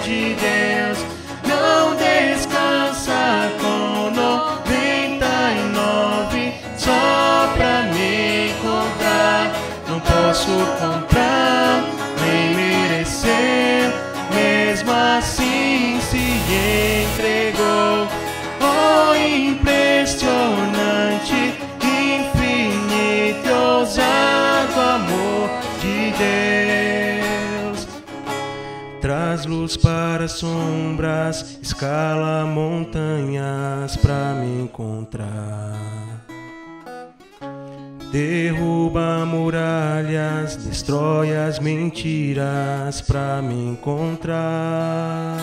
De Deus, não descansa com 99 só pra me encontrar. Não posso comprar nem merecer, mesmo assim se entregou. Oh, impressionante, infinito e ousado amor de Deus. Traz luz para sombras, escala montanhas pra me encontrar. Derruba muralhas, destrói as mentiras pra me encontrar.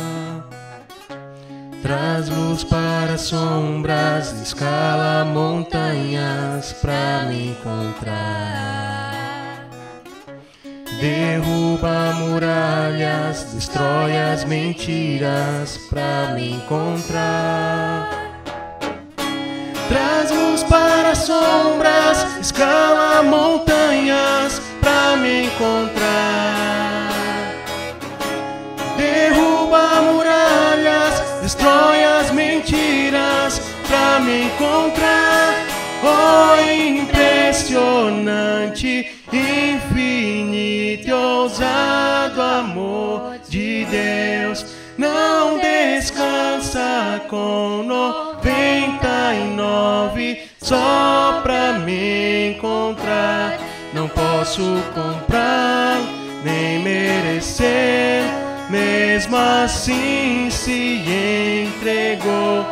Traz luz para sombras, escala montanhas pra me encontrar. Derruba muralhas, destrói as mentiras pra me encontrar. Traz luz para sombras, escala montanhas pra me encontrar. tantas mentiras pra me encontrar. Oh, impressionante, infinito e ousado amor de Deus. Não descansa com 99 só pra me encontrar. Não posso comprar, nem merecer, mesmo assim se entregou.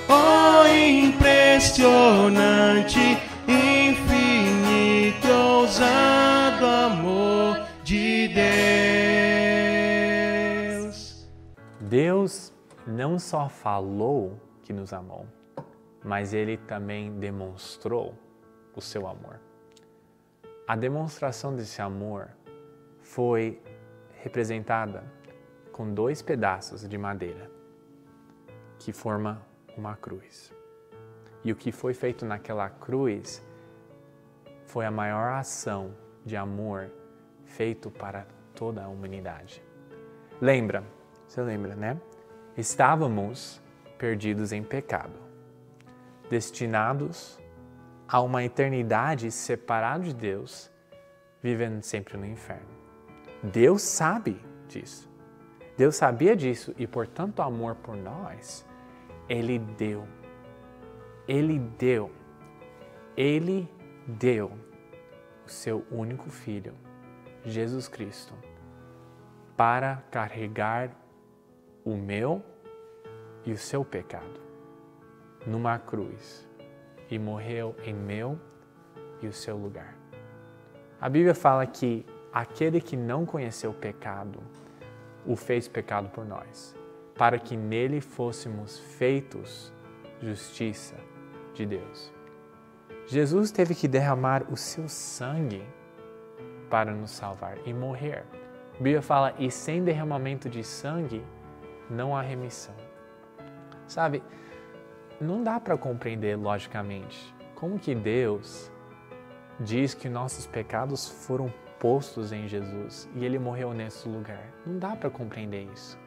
Oh, impressionante, infinito e ousado amor de Deus. Deus não só falou que nos amou, mas Ele também demonstrou o seu amor. A demonstração desse amor foi representada com 2 pedaços de madeira que formam uma cruz. E o que foi feito naquela cruz foi a maior ação de amor feito para toda a humanidade. Você lembra, né? Estávamos perdidos em pecado, destinados a uma eternidade separados de Deus, vivendo sempre no inferno. Deus sabe disso. Deus sabia disso e por tanto amor por nós, Ele deu o seu único Filho, Jesus Cristo, para carregar o meu e o seu pecado numa cruz e morreu em meu e o seu lugar. A Bíblia fala que aquele que não conheceu o pecado, o fez pecado por nós, para que nele fôssemos feitos justiça de Deus. Jesus teve que derramar o seu sangue para nos salvar e morrer. A Bíblia fala, e sem derramamento de sangue, não há remissão. Sabe, não dá para compreender logicamente como que Deus diz que nossos pecados foram postos em Jesus e Ele morreu nesse lugar. Não dá para compreender isso.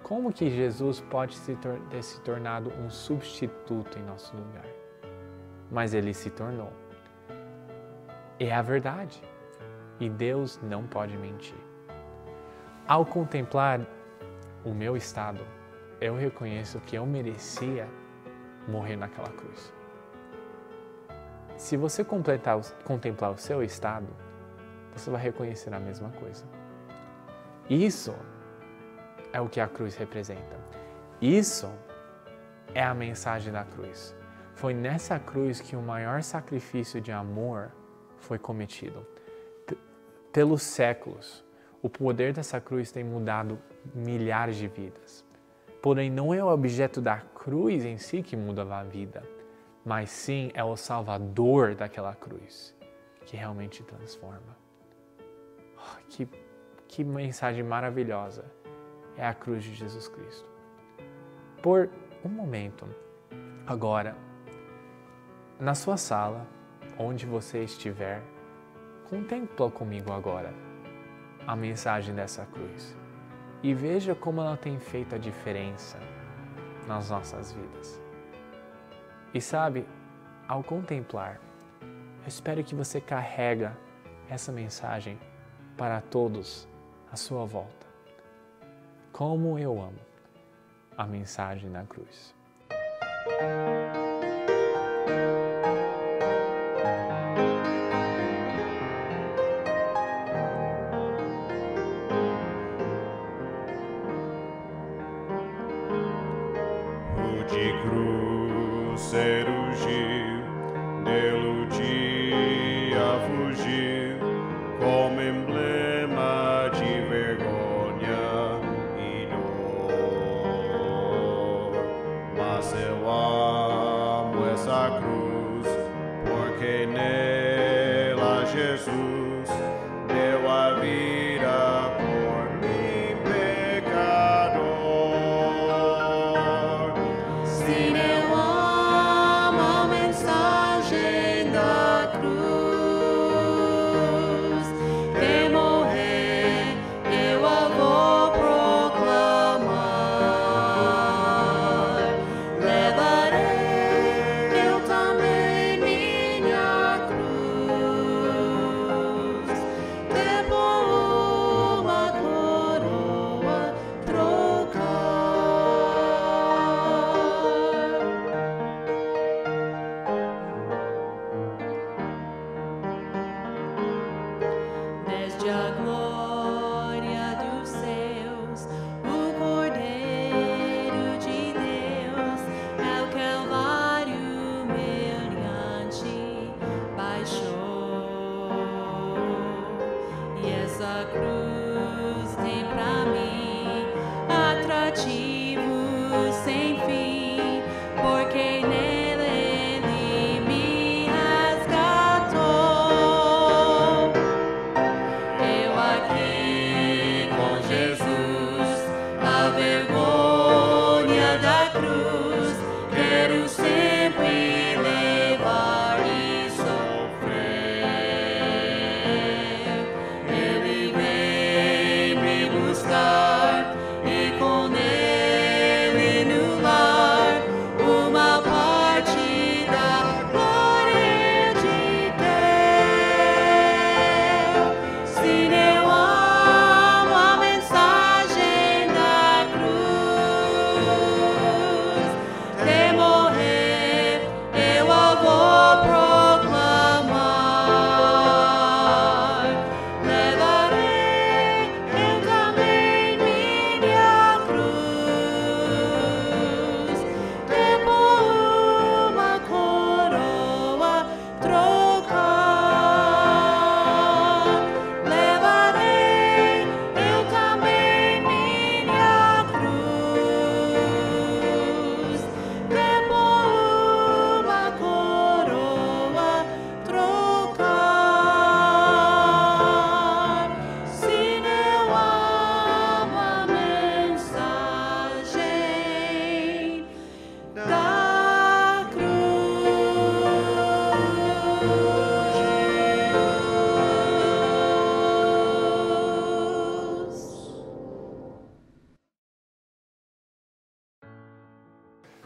Como que Jesus pode ter se tornado um substituto em nosso lugar? Mas Ele se tornou. É a verdade. E Deus não pode mentir. Ao contemplar o meu estado, eu reconheço que eu merecia morrer naquela cruz. Se você contemplar o seu estado, você vai reconhecer a mesma coisa. Isso é o que a cruz representa. Isso é a mensagem da cruz. Foi nessa cruz que o maior sacrifício de amor foi cometido. Pelos séculos, o poder dessa cruz tem mudado milhares de vidas. Porém, não é o objeto da cruz em si que muda a vida, mas sim é o Salvador daquela cruz que realmente transforma. Que mensagem maravilhosa é a cruz de Jesus Cristo. Por um momento, agora, na sua sala, onde você estiver, contempla comigo agora a mensagem dessa cruz e veja como ela tem feito a diferença nas nossas vidas. E sabe, ao contemplar, eu espero que você carrega essa mensagem para todos à sua volta. Como eu amo a mensagem da cruz. De cruz surgiu, dele o dia fugiu, como emblema de vergonha e dor. Mas eu amo essa cruz, porque nela Jesus deu a vida por mim, pecador. Sim, eu amo a mensagem da cruz. De morrer, eu a vou proclamar.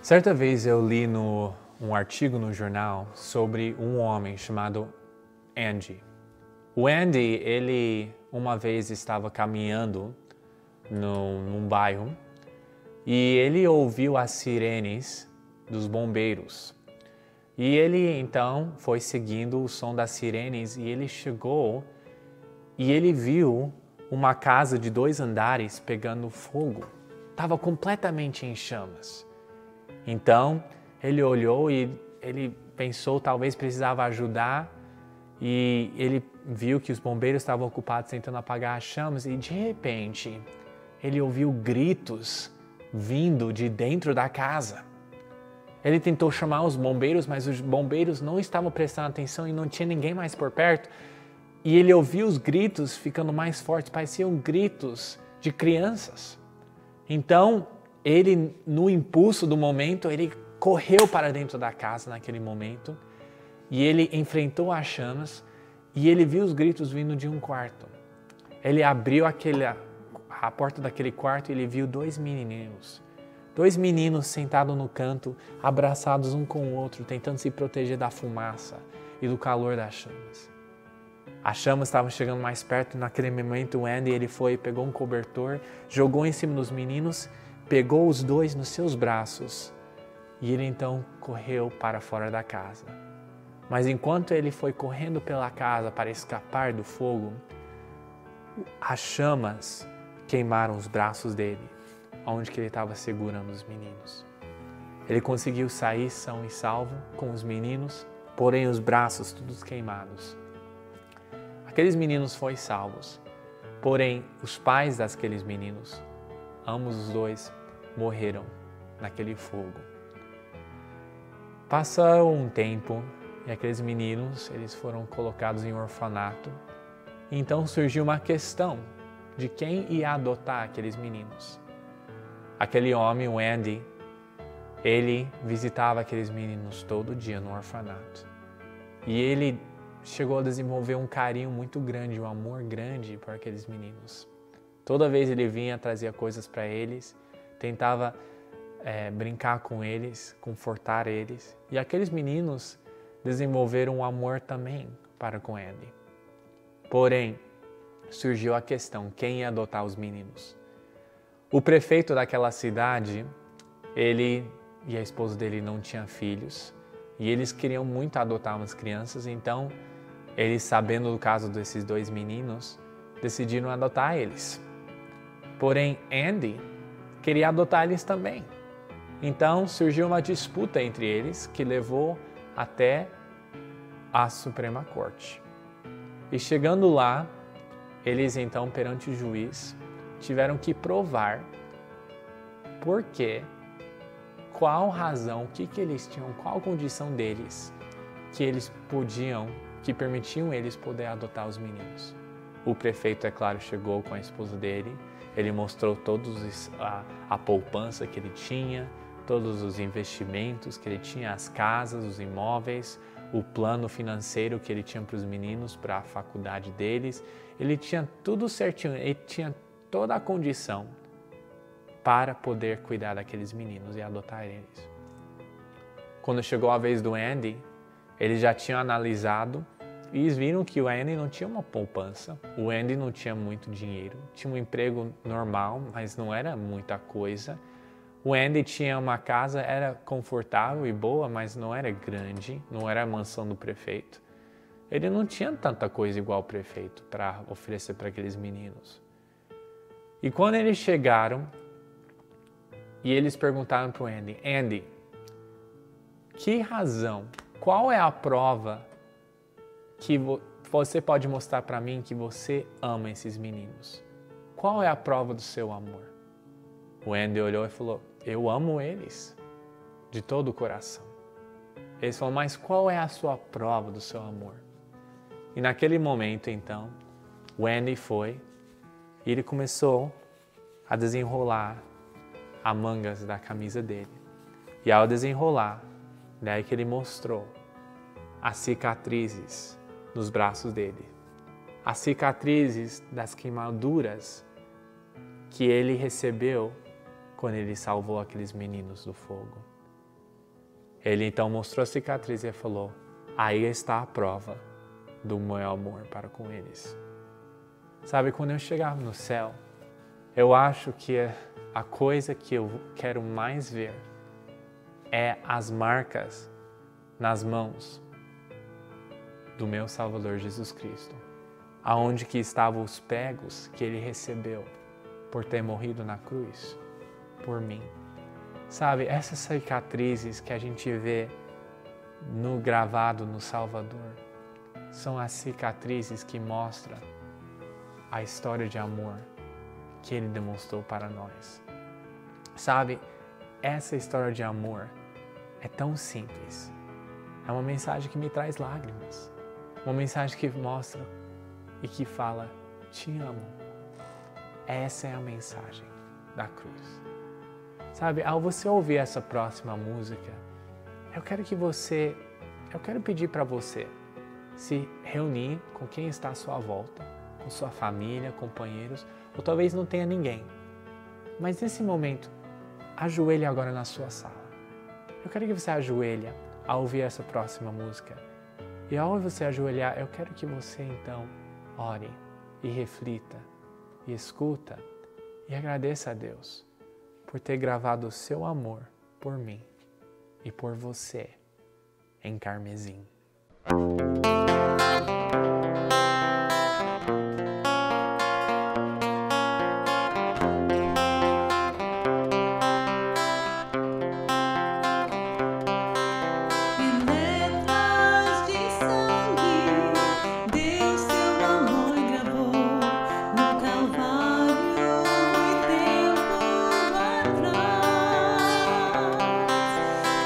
Certa vez eu li um artigo no jornal sobre um homem chamado Andy. O Andy, ele uma vez estava caminhando num bairro e ele ouviu as sirenes dos bombeiros. E ele então foi seguindo o som das sirenes e ele chegou e ele viu uma casa de 2 andares pegando fogo. Estava completamente em chamas. Então ele olhou e ele pensou talvez precisava ajudar e ele viu que os bombeiros estavam ocupados tentando apagar as chamas e de repente ele ouviu gritos vindo de dentro da casa. Ele tentou chamar os bombeiros, mas os bombeiros não estavam prestando atenção e não tinha ninguém mais por perto. E ele ouviu os gritos ficando mais fortes, pareciam gritos de crianças. Então, ele, no impulso do momento, ele correu para dentro da casa naquele momento e ele enfrentou as chamas e ele viu os gritos vindo de um quarto. Ele abriu a porta daquele quarto e ele viu 2 menininhos. 2 meninos sentados no canto, abraçados um com o outro, tentando se proteger da fumaça e do calor das chamas. As chamas estavam chegando mais perto e naquele momento o Andy ele foi, pegou um cobertor, jogou em cima dos meninos, pegou os 2 nos seus braços e ele então correu para fora da casa. Mas enquanto ele foi correndo pela casa para escapar do fogo, as chamas queimaram os braços dele, onde que ele estava segurando os meninos. Ele conseguiu sair são e salvo com os meninos, porém os braços todos queimados. Aqueles meninos foram salvos, porém os pais daqueles meninos, ambos os 2, morreram naquele fogo. Passou um tempo e aqueles meninos eles foram colocados em orfanato. E então surgiu uma questão de quem ia adotar aqueles meninos. Aquele homem, o Andy, ele visitava aqueles meninos todo dia no orfanato. E ele chegou a desenvolver um carinho muito grande, um amor grande por aqueles meninos. Toda vez ele vinha, trazia coisas para eles, tentava brincar com eles, confortar eles. E aqueles meninos desenvolveram um amor também para com Andy. Porém, surgiu a questão, quem ia adotar os meninos? O prefeito daquela cidade, ele e a esposa dele não tinham filhos e eles queriam muito adotar umas crianças, então eles, sabendo do caso desses 2 meninos, decidiram adotar eles. Porém, Andy queria adotar eles também. Então surgiu uma disputa entre eles que levou até a Suprema Corte. E chegando lá, eles então perante o juiz tiveram que provar por quê, qual razão, o que eles tinham, qual condição deles que eles podiam, que permitiam eles poder adotar os meninos. O prefeito, é claro, chegou com a esposa dele, ele mostrou todos a poupança que ele tinha, todos os investimentos que ele tinha, as casas, os imóveis, o plano financeiro que ele tinha para os meninos, para a faculdade deles. Ele tinha tudo certinho, ele tinha toda a condição para poder cuidar daqueles meninos e adotar eles. Quando chegou a vez do Andy, eles já tinham analisado e eles viram que o Andy não tinha uma poupança, o Andy não tinha muito dinheiro, tinha um emprego normal, mas não era muita coisa. O Andy tinha uma casa, era confortável e boa, mas não era grande, não era a mansão do prefeito. Ele não tinha tanta coisa igual o prefeito para oferecer para aqueles meninos. E quando eles chegaram, e eles perguntaram para o Andy, Andy, que razão, qual é a prova que você pode mostrar para mim que você ama esses meninos? Qual é a prova do seu amor? O Andy olhou e falou, eu amo eles de todo o coração. Eles falaram, mas qual é a sua prova do seu amor? E naquele momento, então, o Andy foi e ele começou a desenrolar as mangas da camisa dele. E ao desenrolar, daí que ele mostrou as cicatrizes nos braços dele. As cicatrizes das queimaduras que ele recebeu quando ele salvou aqueles meninos do fogo. Ele então mostrou a cicatriz e falou: aí está a prova do meu amor para com eles. Sabe, quando eu chegar no céu, eu acho que a coisa que eu quero mais ver é as marcas nas mãos do meu Salvador Jesus Cristo, aonde que estavam os pregos que ele recebeu por ter morrido na cruz por mim. Sabe, essas cicatrizes que a gente vê no gravado no Salvador são as cicatrizes que mostram a história de amor que ele demonstrou para nós. Sabe, essa história de amor é tão simples. É uma mensagem que me traz lágrimas. Uma mensagem que mostra e que fala: te amo. Essa é a mensagem da cruz. Sabe, ao você ouvir essa próxima música, eu quero pedir para você se reunir com quem está à sua volta, com sua família, companheiros, ou talvez não tenha ninguém. Mas nesse momento, ajoelhe agora na sua sala. Eu quero que você ajoelhe ao ouvir essa próxima música. E ao você ajoelhar, eu quero que você então ore e reflita e escuta e agradeça a Deus por ter gravado o seu amor por mim e por você em carmesim.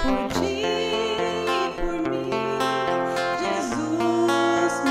Por ti e por mim, Jesus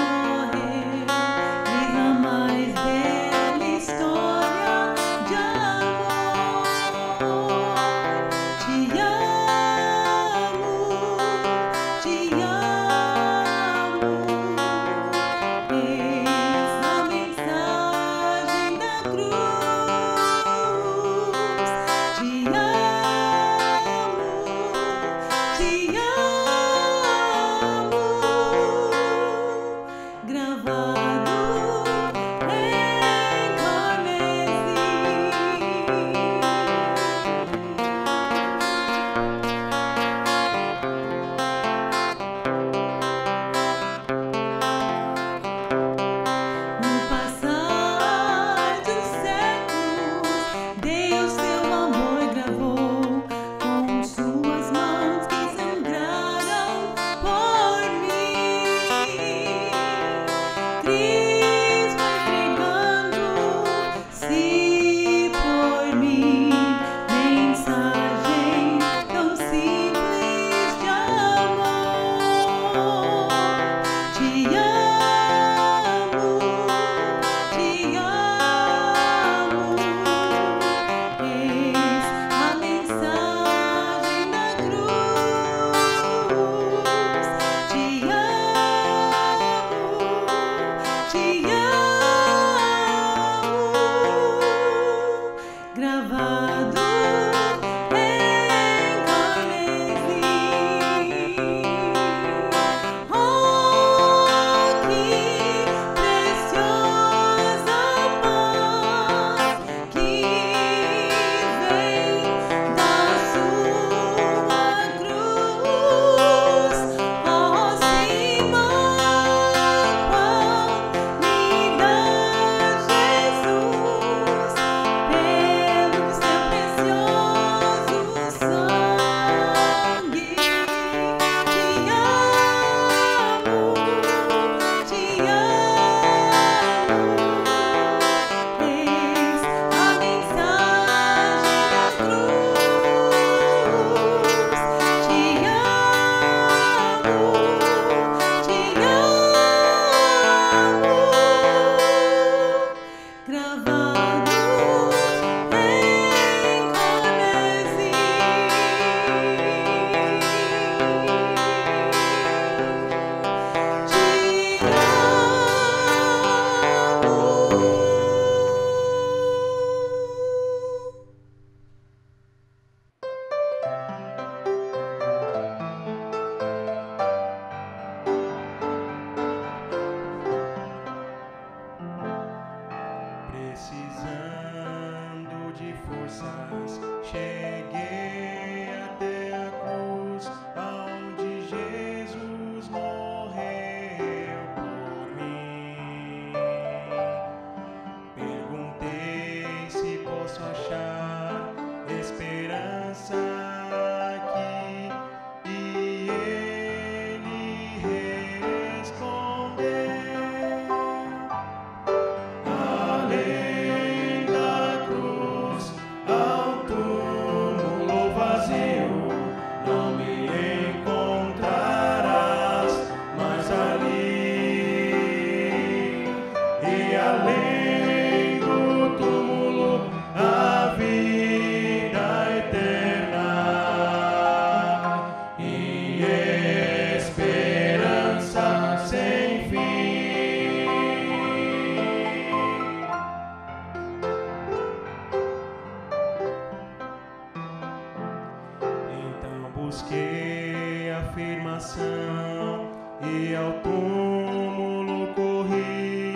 busquei afirmação e ao túmulo corri,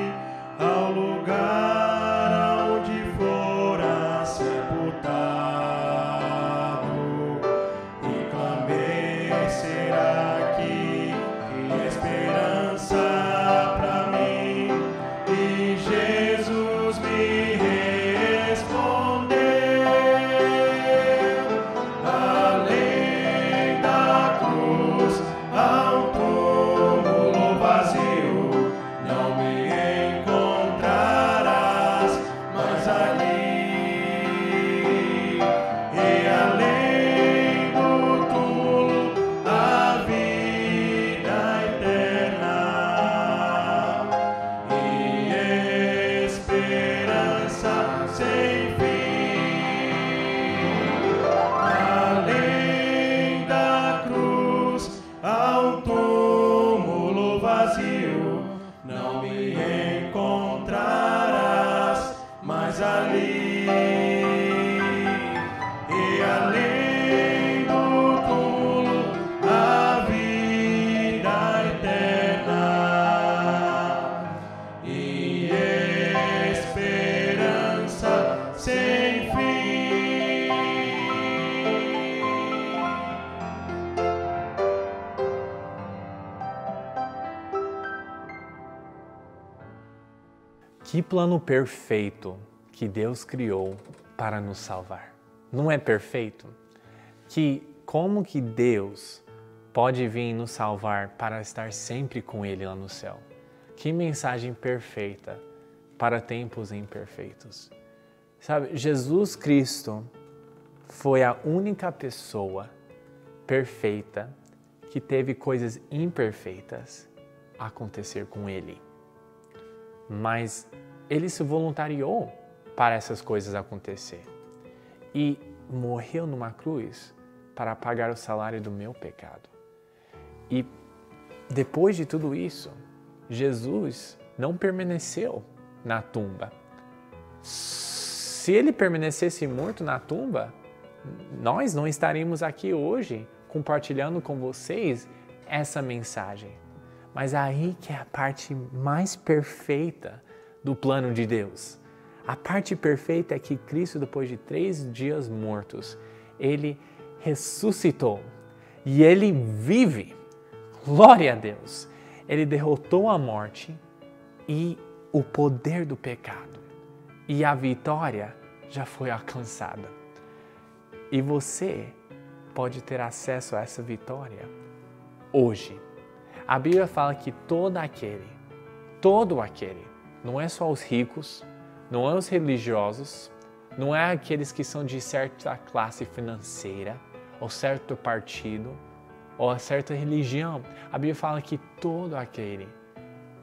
ao lugar onde fora sepultado, e clamei: será que esperança pra mim? E Jesus me respondeu: além da cruz há um túmulo vazio, não me encontrarás mais ali. E além do túmulo a vida eterna e esperança sem fim. Além da cruz há um túmulo vazio, não me encontrarás mais ali. E além do túmulo a vida eterna e esperança sem fim. Que plano perfeito que Deus criou para nos salvar. Não é perfeito? Como que Deus pode vir nos salvar para estar sempre com Ele lá no céu? Que mensagem perfeita para tempos imperfeitos. Sabe, Jesus Cristo foi a única pessoa perfeita que teve coisas imperfeitas acontecer com Ele. Mas Ele se voluntariou para essas coisas acontecer e morreu numa cruz para pagar o salário do meu pecado. E depois de tudo isso, Jesus não permaneceu na tumba. Se Ele permanecesse morto na tumba, nós não estaríamos aqui hoje compartilhando com vocês essa mensagem. Mas aí que é a parte mais perfeita do plano de Deus. A parte perfeita é que Cristo, depois de 3 dias mortos, Ele ressuscitou e Ele vive. Glória a Deus! Ele derrotou a morte e o poder do pecado. E a vitória já foi alcançada. E você pode ter acesso a essa vitória hoje. A Bíblia fala que todo aquele, não é só os ricos, não é os religiosos, não é aqueles que são de certa classe financeira, ou certo partido, ou certa religião. A Bíblia fala que todo aquele,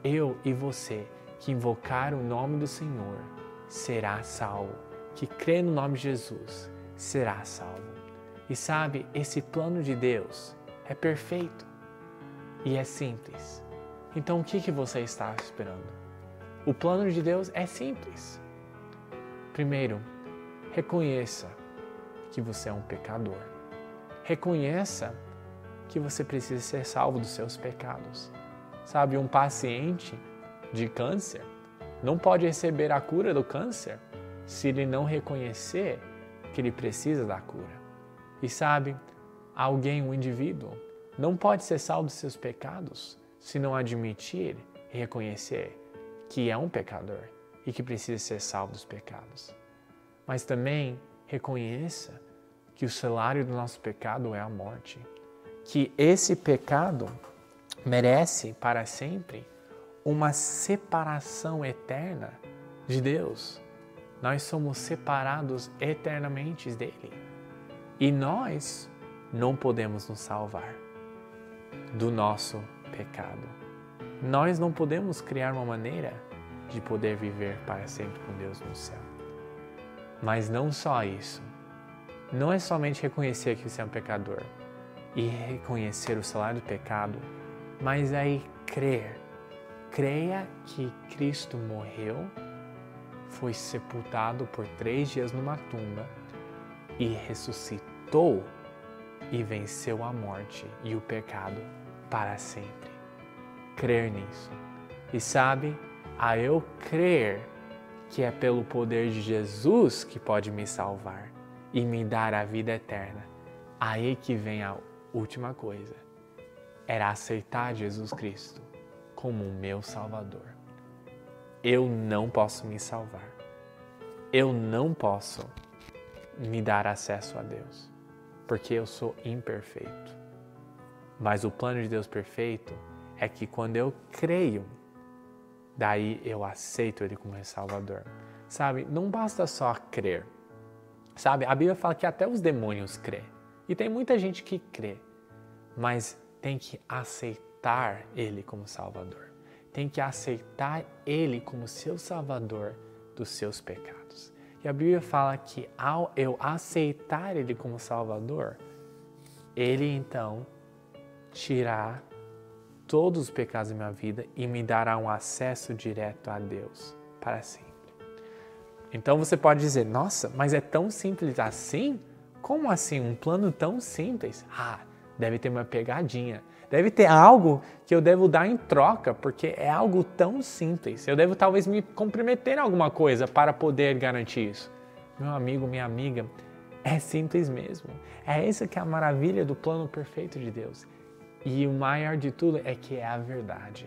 eu e você, que invocar o nome do Senhor, será salvo. Que crê no nome de Jesus, será salvo. E sabe, esse plano de Deus é perfeito e é simples. Então o que você está esperando? O plano de Deus é simples. Primeiro, reconheça que você é um pecador. Reconheça que você precisa ser salvo dos seus pecados. Sabe, um paciente de câncer não pode receber a cura do câncer se ele não reconhecer que ele precisa da cura. E sabe, um indivíduo, não pode ser salvo dos seus pecados se não admitir e reconhecer que é um pecador e que precisa ser salvo dos pecados. Mas também reconheça que o salário do nosso pecado é a morte. Que esse pecado merece para sempre uma separação eterna de Deus. Nós somos separados eternamente dele. E nós não podemos nos salvar do nosso pecado. Nós não podemos criar uma maneira de poder viver para sempre com Deus no céu. Mas não só isso. Não é somente reconhecer que você é um pecador e reconhecer o salário do pecado, mas aí crer. Creia que Cristo morreu, foi sepultado por 3 dias numa tumba e ressuscitou e venceu a morte e o pecado para sempre. Crer nisso. E sabe, a eu crer que é pelo poder de Jesus que pode me salvar e me dar a vida eterna, aí que vem a última coisa. Era aceitar Jesus Cristo como o meu Salvador. Eu não posso me salvar. Eu não posso me dar acesso a Deus, porque eu sou imperfeito. Mas o plano de Deus perfeito é que quando eu creio, daí eu aceito Ele como meu Salvador. Sabe, não basta só crer. Sabe, a Bíblia fala que até os demônios crê. E tem muita gente que crê, mas tem que aceitar Ele como Salvador. Tem que aceitar Ele como seu Salvador dos seus pecados. E a Bíblia fala que ao eu aceitar Ele como Salvador, Ele então tirar todos os pecados da minha vida e me dará um acesso direto a Deus para sempre. Então você pode dizer, nossa, mas é tão simples assim? Como assim? Um plano tão simples? Ah, deve ter uma pegadinha. Deve ter algo que eu devo dar em troca, porque é algo tão simples. Eu devo talvez me comprometer em alguma coisa para poder garantir isso. Meu amigo, minha amiga, é simples mesmo. É essa que é a maravilha do plano perfeito de Deus. E o maior de tudo é que é a verdade.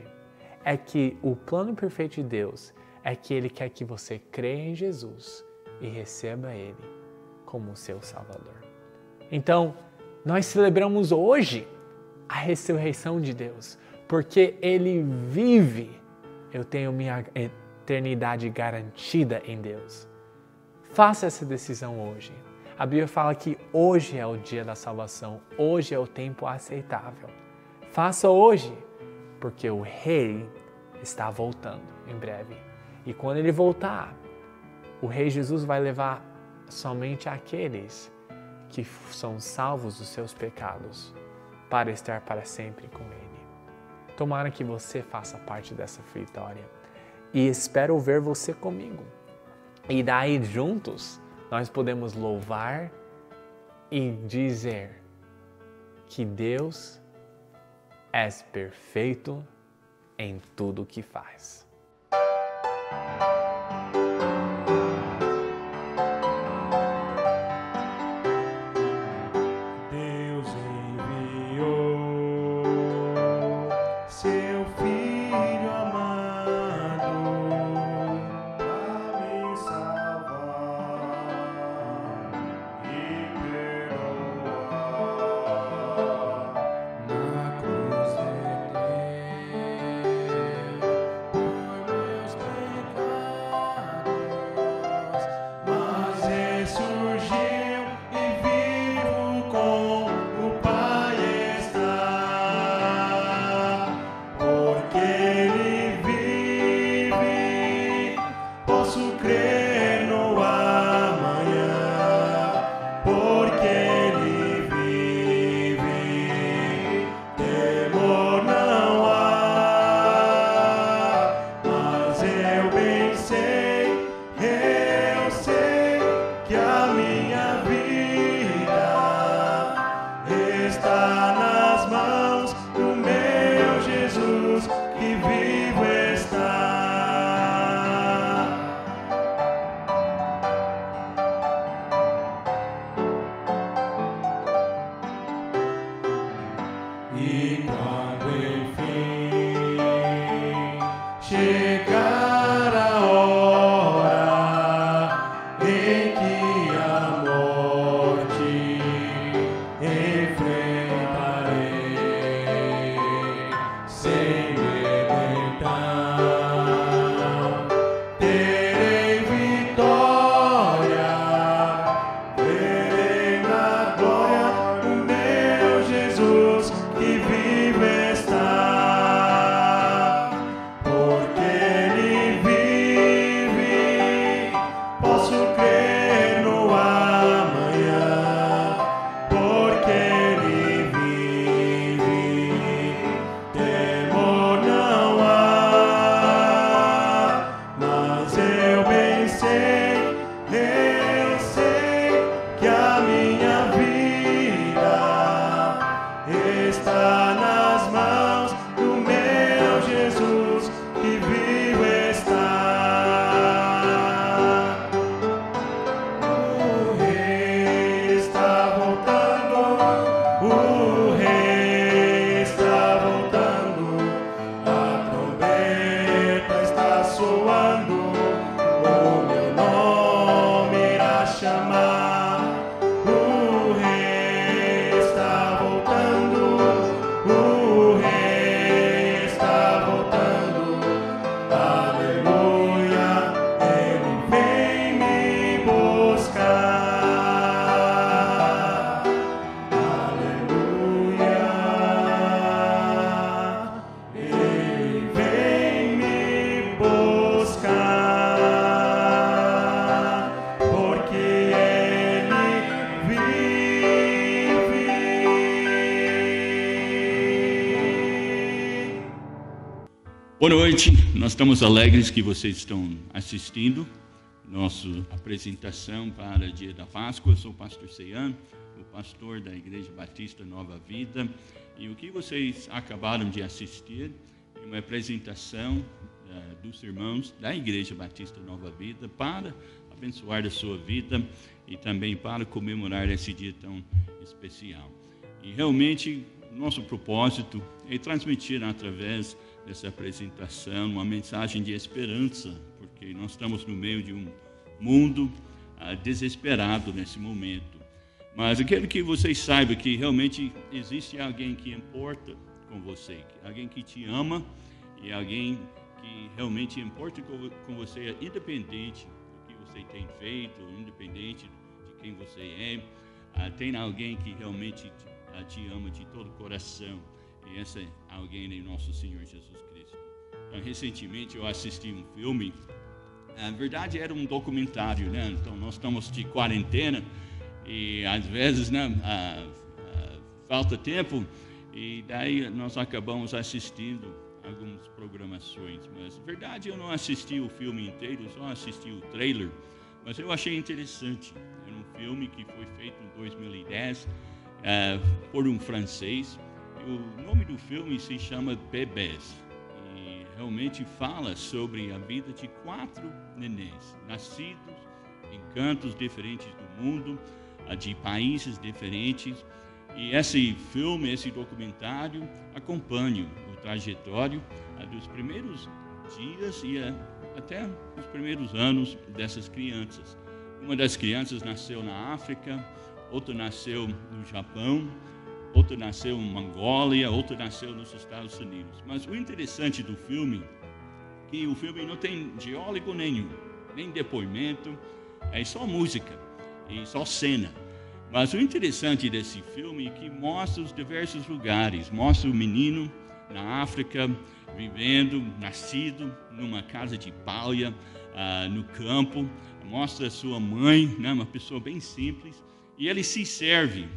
É que o plano perfeito de Deus é que Ele quer que você creia em Jesus e receba Ele como seu Salvador. Então, nós celebramos hoje a ressurreição de Deus, porque Ele vive. Eu tenho minha eternidade garantida em Deus. Faça essa decisão hoje. A Bíblia fala que hoje é o dia da salvação, hoje é o tempo aceitável. Faça hoje, porque o Rei está voltando em breve. E quando Ele voltar, o Rei Jesus vai levar somente aqueles que são salvos dos seus pecados para estar para sempre com Ele. Tomara que você faça parte dessa vitória e espero ver você comigo. E daí juntos nós podemos louvar e dizer que Deus é perfeito em tudo que faz. Deus enviou seu Filho amado para me salvar e perdoar. Na cruz por meus pecados, Mas ressurgiu e vivo com o Pai está. Porque Ele vive, posso crer no amanhã. Porque Ele vive, temor não há. Mas eu bem sei, eu sei que a minha vida está nas mãos do meu Jesus, que vivo está. E quando enfim chegar a hora em que a morte enfrentarei, sem medo então terei vitória, verei na glória o meu Jesus, que vive está nas mãos do meu Jesus que vivo está. O Rei está voltando, o Rei está voltando, a trombeta está soando, o meu nome irá chamar. O Rei está voltando, o Rei está voltando, aleluia, Ele vem me buscar, aleluia, Ele vem me buscar, porque Ele vive. Boa noite, nós estamos alegres que vocês estão assistindo nossa apresentação para o Dia da Páscoa. Eu sou o pastor Ceian, o pastor da Igreja Batista Nova Vida, e o que vocês acabaram de assistir é uma apresentação dos irmãos da Igreja Batista Nova Vida para abençoar a sua vida e também para comemorar esse dia tão especial. E realmente, nosso propósito é transmitir através dessa apresentação uma mensagem de esperança, porque nós estamos no meio de um mundo desesperado nesse momento. Mas eu quero que vocês saibam que realmente existe alguém que importa com você, alguém que te ama e alguém que realmente importa com você, independente do que você tem feito, independente de quem você é. Tem alguém que realmente te ama de todo o coração, e esse alguém é nosso Senhor Jesus Cristo. Então, recentemente eu assisti um filme, na verdade era um documentário, né? Então nós estamos de quarentena e às vezes, né, falta tempo, e daí nós acabamos assistindo algumas programações, mas na verdade eu não assisti o filme inteiro, só assisti o trailer, mas eu achei interessante. Era um filme que foi feito em 2010 por um francês. O nome do filme se chama Bebês, e realmente fala sobre a vida de 4 nenéns, nascidos em cantos diferentes do mundo, de países diferentes. E esse filme, esse documentário, acompanha o trajetório dos primeiros dias e até os primeiros anos dessas crianças. Uma das crianças nasceu na África, outra nasceu no Japão, outra nasceu em Mongólia, outra nasceu nos Estados Unidos. Mas o interessante do filme é que o filme não tem diálogo nenhum, nem depoimento, é só música e só cena. Mas o interessante desse filme é que mostra os diversos lugares, mostra o menino na África, vivendo, nascido numa casa de palha, no campo, mostra a sua mãe, né, uma pessoa bem simples, e ele se serve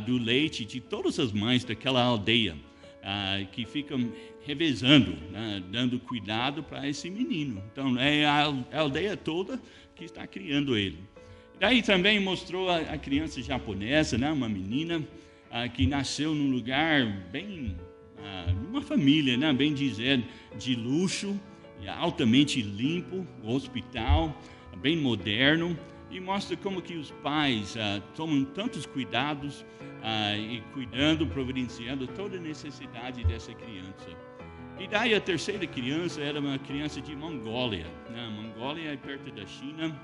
do leite de todas as mães daquela aldeia, que ficam revezando, né, dando cuidado para esse menino. Então, é a aldeia toda que está criando ele. Daí também mostrou a criança japonesa, né, uma menina que nasceu num lugar bem, numa família, né, bem dizer, de luxo, altamente limpo, o hospital, bem moderno, e mostra como que os pais tomam tantos cuidados e cuidando, providenciando toda a necessidade dessa criança. E daí a terceira criança era uma criança de Mongólia, né? Mongólia é perto da China,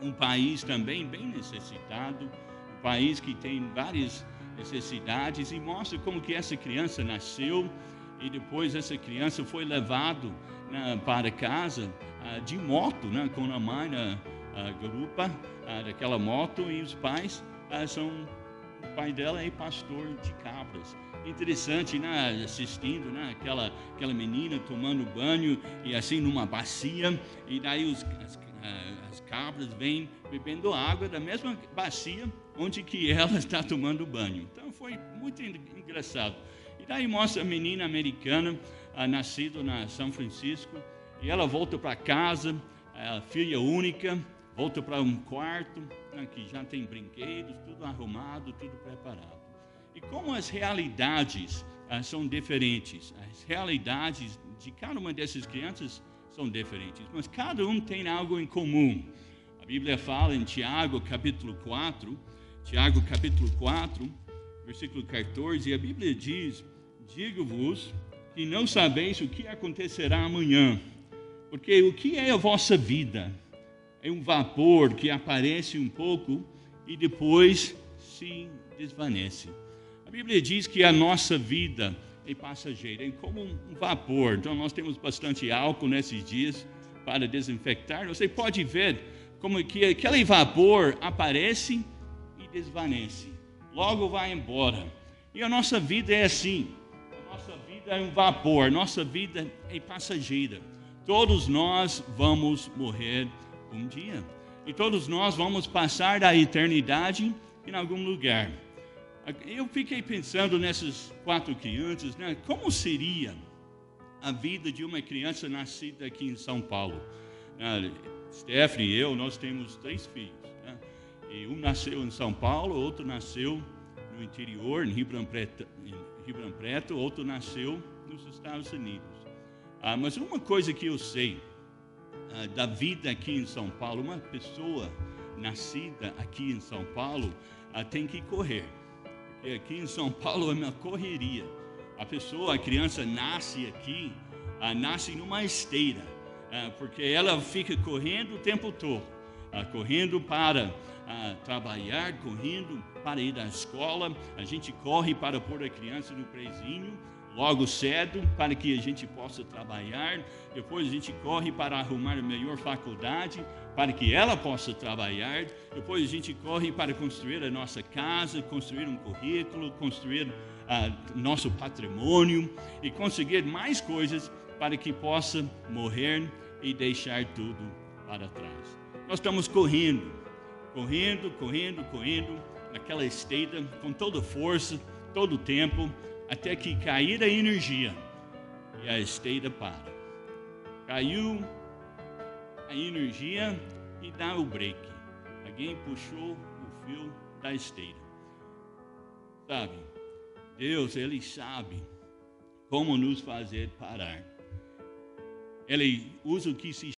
um país também bem necessitado, um país que tem várias necessidades, e mostra como que essa criança nasceu e depois essa criança foi levado, né, para casa de moto, né, com a mãe na garupa daquela moto, e os pais o pai dela é pastor de cabras. Interessante, né, assistindo, né, aquela menina tomando banho e assim numa bacia, e daí as cabras vêm bebendo água da mesma bacia onde que ela está tomando banho. Então foi muito engraçado. E daí mostra a menina americana, nascida na São Francisco, e ela volta para casa, filha única, volta para um quarto, né, que já tem brinquedos, tudo arrumado, tudo preparado. E como as realidades são diferentes, as realidades de cada uma dessas crianças são diferentes, mas cada um tem algo em comum. A Bíblia fala em Tiago, capítulo 4, versículo 14, a Bíblia diz: digo-vos que não sabeis o que acontecerá amanhã, porque o que é a vossa vida? É um vapor que aparece um pouco e depois se desvanece. A Bíblia diz que a nossa vida é passageira, é como um vapor. Então nós temos bastante álcool nesses dias para desinfectar. Você pode ver como que aquele vapor aparece e desvanece, logo vai embora. E a nossa vida é assim. A nossa vida é um vapor, a nossa vida é passageira. Todos nós vamos morrer um dia. E todos nós vamos passar da eternidade em algum lugar. Eu fiquei pensando nessas 4 crianças, né? Como seria a vida de uma criança nascida aqui em São Paulo? Stephanie e eu, nós temos 3 filhos, né? E um nasceu em São Paulo, outro nasceu no interior, em Ribeirão Preto, outro nasceu nos Estados Unidos. Mas uma coisa que eu sei da vida aqui em São Paulo, uma pessoa nascida aqui em São Paulo tem que correr. Porque aqui em São Paulo é uma correria. A criança nasce aqui, nasce numa esteira, porque ela fica correndo o tempo todo, correndo para trabalhar, correndo para ir à escola. A gente corre para pôr a criança no prezinho logo cedo, para que a gente possa trabalhar. Depois a gente corre para arrumar a melhor faculdade, para que ela possa trabalhar. Depois a gente corre para construir a nossa casa, construir um currículo, construir nosso patrimônio e conseguir mais coisas para que possa morrer e deixar tudo para trás. Nós estamos correndo naquela esteira com toda força, todo o tempo, até que cair a energia e a esteira para. Caiu a energia e dá o break. Alguém puxou o fio da esteira. Sabe, Deus, Ele sabe como nos fazer parar. Ele usa o que se